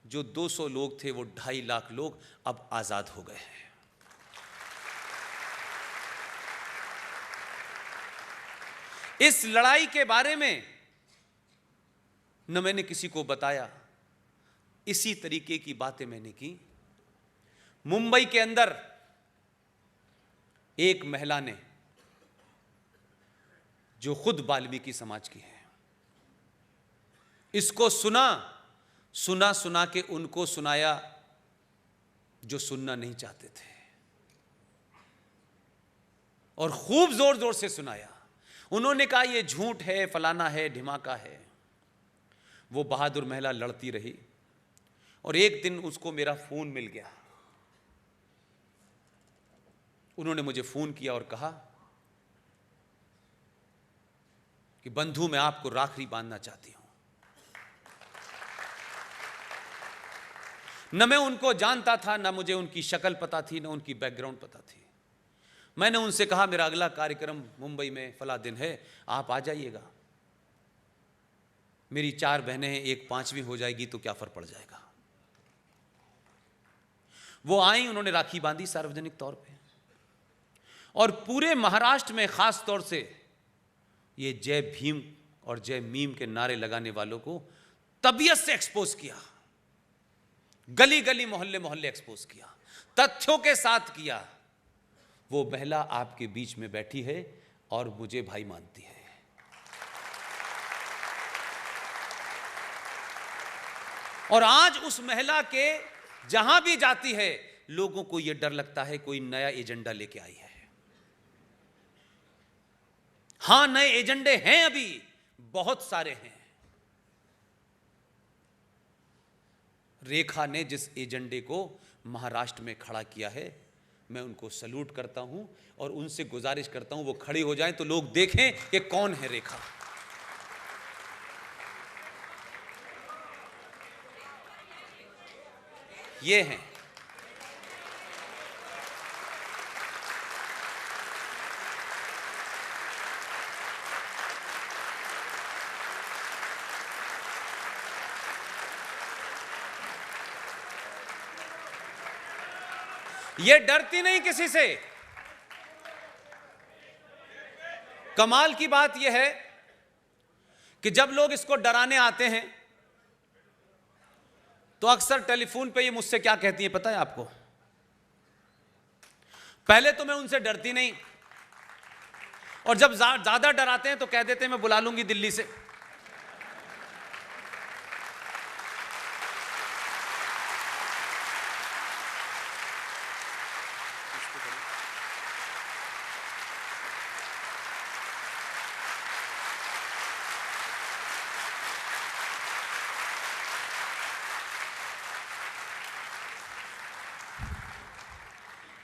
जो 200 लोग थे, वो 2.5 लाख लोग अब आजाद हो गए हैं। इस लड़ाई के बारे में न मैंने किसी को बताया, इसी तरीके की बातें मैंने की। मुंबई के अंदर एक महिला ने, जो खुद वाल्मीकि समाज की है, इसको सुना के उनको सुनाया जो सुनना नहीं चाहते थे, और खूब जोर जोर से सुनाया। उन्होंने कहा ये झूठ है, फलाना है, ढिमाका है। वो बहादुर महिला लड़ती रही, और एक दिन उसको मेरा फोन मिल गया। उन्होंने मुझे फोन किया और कहा कि बंधु, मैं आपको राखी बांधना चाहती हूं। न मैं उनको जानता था, न मुझे उनकी शक्ल पता थी, न उनकी बैकग्राउंड पता थी। मैंने उनसे कहा मेरा अगला कार्यक्रम मुंबई में फला दिन है, आप आ जाइएगा। मेरी 4 बहनें हैं, एक 5वीं हो जाएगी तो क्या फर्क पड़ जाएगा। वो आई, उन्होंने राखी बांधी सार्वजनिक तौर पे, और पूरे महाराष्ट्र में खास तौर से ये जय भीम और जय मीम के नारे लगाने वालों को तबीयत से एक्सपोज किया। गली गली मोहल्ले मोहल्ले एक्सपोज किया, तथ्यों के साथ किया। वो महिला आपके बीच में बैठी है और मुझे भाई मानती है। और आज उस महिला के जहां भी जाती है, लोगों को यह डर लगता है कोई नया एजेंडा लेके आई है। हां, नए एजेंडे हैं, अभी बहुत सारे हैं। रेखा ने जिस एजेंडे को महाराष्ट्र में खड़ा किया है, मैं उनको सल्यूट करता हूं और उनसे गुजारिश करता हूं वो खड़ी हो जाएं तो लोग देखें कि कौन है रेखा। ये हैं। ये डरती नहीं किसी से। कमाल की बात यह है कि जब लोग इसको डराने आते हैं तो अक्सर टेलीफोन पे ये मुझसे क्या कहती है पता है आपको? पहले तो मैं उनसे डरती नहीं, और जब ज्यादा डराते हैं तो कह देते हैं मैं बुला लूंगी दिल्ली से।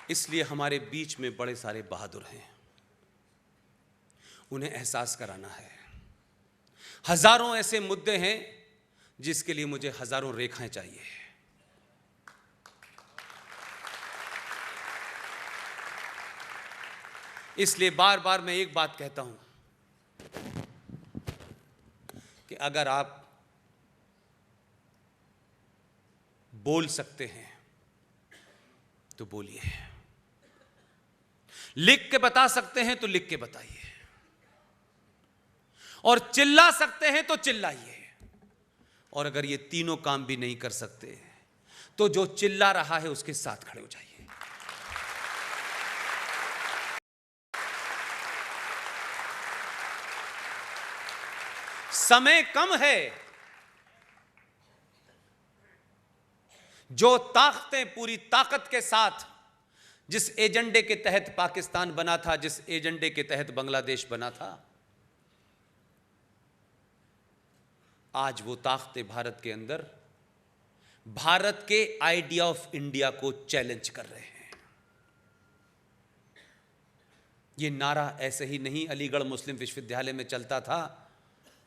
इसलिए हमारे बीच में बड़े सारे बहादुर हैं, उन्हें एहसास कराना है। हजारों ऐसे मुद्दे हैं जिसके लिए मुझे हजारों रेखाएं चाहिए। इसलिए बार बार मैं एक बात कहता हूं कि अगर आप बोल सकते हैं तो बोलिए, लिख के बता सकते हैं तो लिख के बताइए, और चिल्ला सकते हैं तो चिल्लाइए। और अगर ये तीनों काम भी नहीं कर सकते तो जो चिल्ला रहा है उसके साथ खड़े हो जाइए। समय कम है। जो ताकतें पूरी ताकत के साथ जिस एजेंडे के तहत पाकिस्तान बना था, जिस एजेंडे के तहत बांग्लादेश बना था, आज वो ताकतें भारत के अंदर भारत के आइडिया ऑफ इंडिया को चैलेंज कर रहे हैं। ये नारा ऐसे ही नहीं अलीगढ़ मुस्लिम विश्वविद्यालय में चलता था,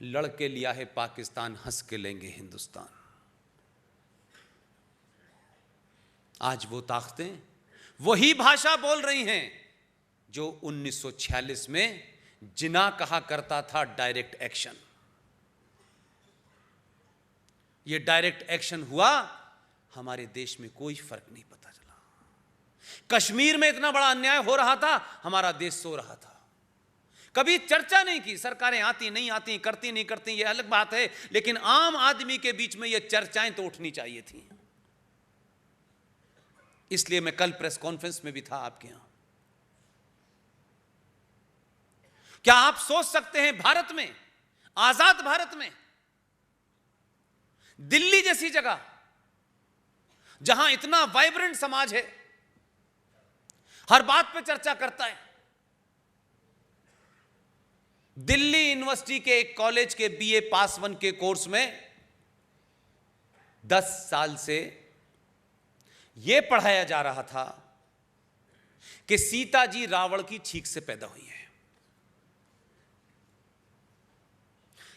लड़के लिया है पाकिस्तान, हंस के लेंगे हिंदुस्तान। आज वो ताकतें वही भाषा बोल रही हैं जो 1946 में जिन्ना कहा करता था डायरेक्ट एक्शन। ये डायरेक्ट एक्शन हुआ, हमारे देश में कोई फर्क नहीं पता चला। कश्मीर में इतना बड़ा अन्याय हो रहा था, हमारा देश सो रहा था। कभी चर्चा नहीं की। सरकारें आती नहीं आती, करती नहीं करती, ये अलग बात है, लेकिन आम आदमी के बीच में ये चर्चाएं तो उठनी चाहिए थी। इसलिए मैं कल प्रेस कॉन्फ्रेंस में भी था आपके यहां। क्या आप सोच सकते हैं भारत में, आजाद भारत में, दिल्ली जैसी जगह जहां इतना वाइब्रेंट समाज है, हर बात पे चर्चा करता है, दिल्ली यूनिवर्सिटी के एक कॉलेज के बीए पास 1 के कोर्स में 10 साल से यह पढ़ाया जा रहा था कि सीता जी रावण की छींक से पैदा हुई है।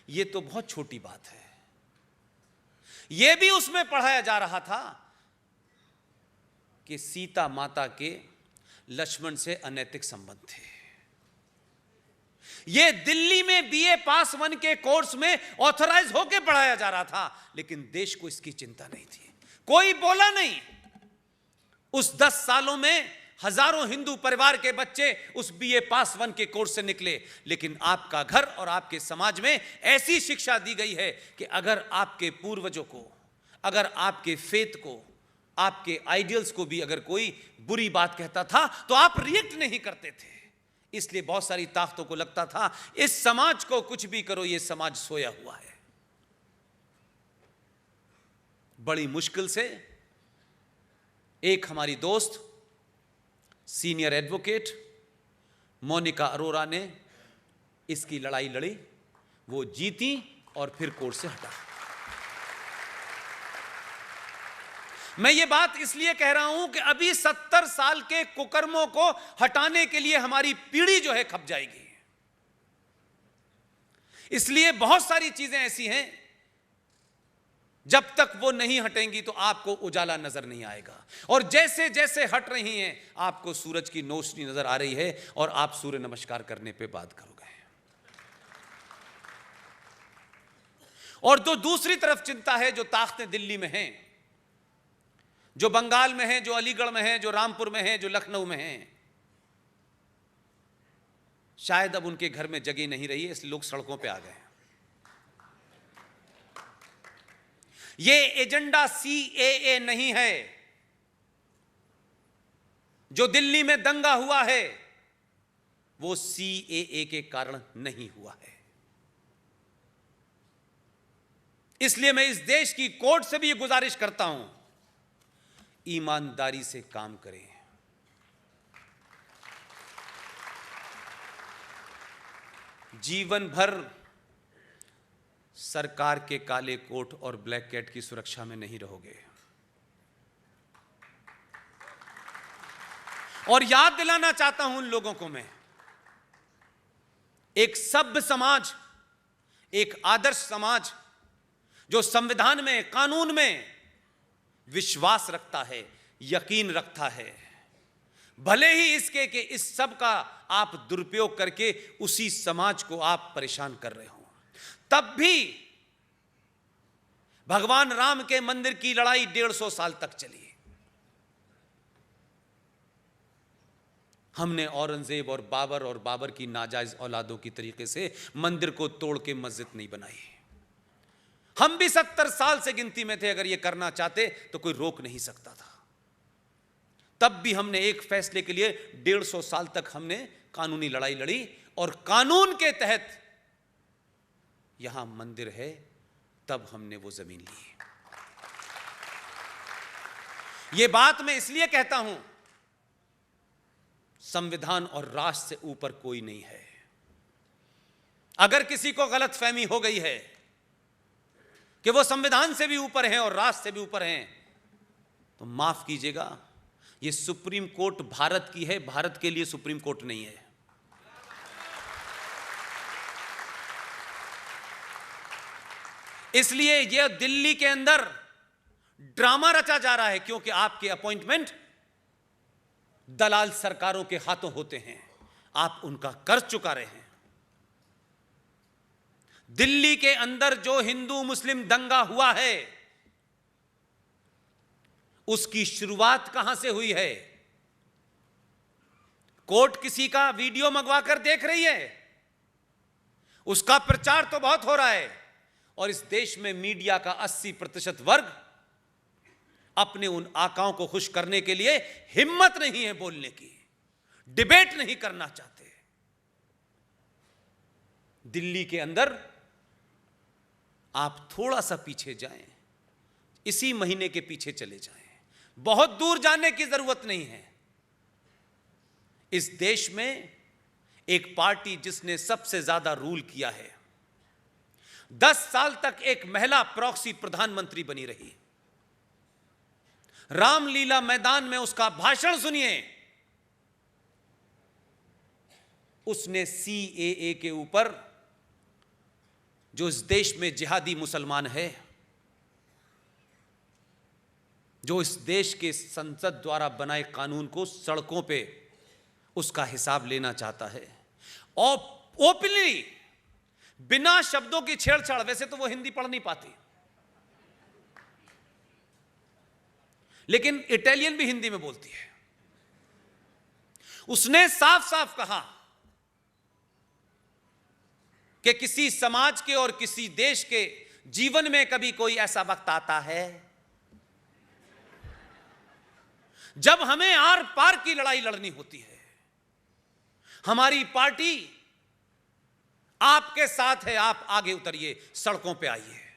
यह तो बहुत छोटी बात है। यह भी उसमें पढ़ाया जा रहा था कि सीता माता के लक्ष्मण से अनैतिक संबंध थे। यह दिल्ली में बीए पास 1 के कोर्स में ऑथराइज होकर पढ़ाया जा रहा था, लेकिन देश को इसकी चिंता नहीं थी, कोई बोला नहीं। उस 10 सालों में हजारों हिंदू परिवार के बच्चे उस बीए पास 1 के कोर्स से निकले, लेकिन आपका घर और आपके समाज में ऐसी शिक्षा दी गई है कि अगर आपके पूर्वजों को, अगर आपके फेथ को, आपके आइडियल्स को भी अगर कोई बुरी बात कहता था तो आप रिएक्ट नहीं करते थे। इसलिए बहुत सारी ताकतों को लगता था इस समाज को कुछ भी करो, ये समाज सोया हुआ है। बड़ी मुश्किल से एक हमारी दोस्त सीनियर एडवोकेट मोनिका अरोरा ने इसकी लड़ाई लड़ी, वो जीती और फिर कोर्ट से हटा। मैं ये बात इसलिए कह रहा हूं कि अभी 70 साल के कुकर्मों को हटाने के लिए हमारी पीढ़ी जो है खप जाएगी। इसलिए बहुत सारी चीजें ऐसी हैं जब तक वो नहीं हटेंगी तो आपको उजाला नजर नहीं आएगा, और जैसे जैसे हट रही हैं आपको सूरज की रोशनी नजर आ रही है और आप सूर्य नमस्कार करने पे बात करोगे। और तो दूसरी तरफ चिंता है जो ताकतें दिल्ली में हैं, जो बंगाल में हैं, जो अलीगढ़ में हैं, जो रामपुर में हैं, जो लखनऊ में हैं। शायद अब उनके घर में जगह नहीं रही है, इसलिए लोग सड़कों पे आ गए हैं। ये एजेंडा CAA नहीं है। जो दिल्ली में दंगा हुआ है वो CAA के कारण नहीं हुआ है। इसलिए मैं इस देश की कोर्ट से भी ये गुजारिश करता हूं, ईमानदारी से काम करें। जीवन भर सरकार के काले कोट और ब्लैक कैट की सुरक्षा में नहीं रहोगे। और याद दिलाना चाहता हूं उन लोगों को मैं, एक सभ्य समाज, एक आदर्श समाज जो संविधान में, कानून में विश्वास रखता है, यकीन रखता है, भले ही इसके कि इस सब का आप दुरुपयोग करके उसी समाज को आप परेशान कर रहे हो, तब भी भगवान राम के मंदिर की लड़ाई 150 साल तक चली। हमने औरंगजेब और बाबर की नाजायज औलादों की तरीके से मंदिर को तोड़ के मस्जिद नहीं बनाई। हम भी 70 साल से गिनती में थे, अगर ये करना चाहते तो कोई रोक नहीं सकता था। तब भी हमने एक फैसले के लिए 150 साल तक हमने कानूनी लड़ाई लड़ी, और कानून के तहत यहां मंदिर है, तब हमने वो जमीन ली। ये बात मैं इसलिए कहता हूं, संविधान और राष्ट्र से ऊपर कोई नहीं है। अगर किसी को गलतफहमी हो गई है कि वो संविधान से भी ऊपर हैं और राष्ट्र से भी ऊपर हैं, तो माफ कीजिएगा, ये सुप्रीम कोर्ट भारत की है, भारत के लिए सुप्रीम कोर्ट नहीं है। इसलिए ये दिल्ली के अंदर ड्रामा रचा जा रहा है, क्योंकि आपके अपॉइंटमेंट दलाल सरकारों के हाथों होते हैं, आप उनका कर्ज चुका रहे हैं। दिल्ली के अंदर जो हिंदू मुस्लिम दंगा हुआ है उसकी शुरुआत कहां से हुई है? कोर्ट किसी का वीडियो मंगवा कर देख रही है, उसका प्रचार तो बहुत हो रहा है, और इस देश में मीडिया का 80% वर्ग अपने उन आकाओं को खुश करने के लिए हिम्मत नहीं है बोलने की, डिबेट नहीं करना चाहते। दिल्ली के अंदर आप थोड़ा सा पीछे जाएं, इसी महीने के पीछे चले जाएं, बहुत दूर जाने की जरूरत नहीं है। इस देश में एक पार्टी जिसने सबसे ज्यादा रूल किया है, 10 साल तक एक महिला प्रॉक्सी प्रधानमंत्री बनी रही। रामलीला मैदान में उसका भाषण सुनिए, उसने CAA के ऊपर, जो इस देश में जिहादी मुसलमान है, जो इस देश के संसद द्वारा बनाए कानून को सड़कों पे उसका हिसाब लेना चाहता है, और ओपनली बिना शब्दों की छेड़छाड़, वैसे तो वो हिंदी पढ़ नहीं पाती, लेकिन इटालियन भी हिंदी में बोलती है। उसने साफ साफ कहा कि किसी समाज के और किसी देश के जीवन में कभी कोई ऐसा वक्त आता है जब हमें आर पार की लड़ाई लड़नी होती है, हमारी पार्टी आपके साथ है। आप आगे उतरिए, सड़कों पे आइए।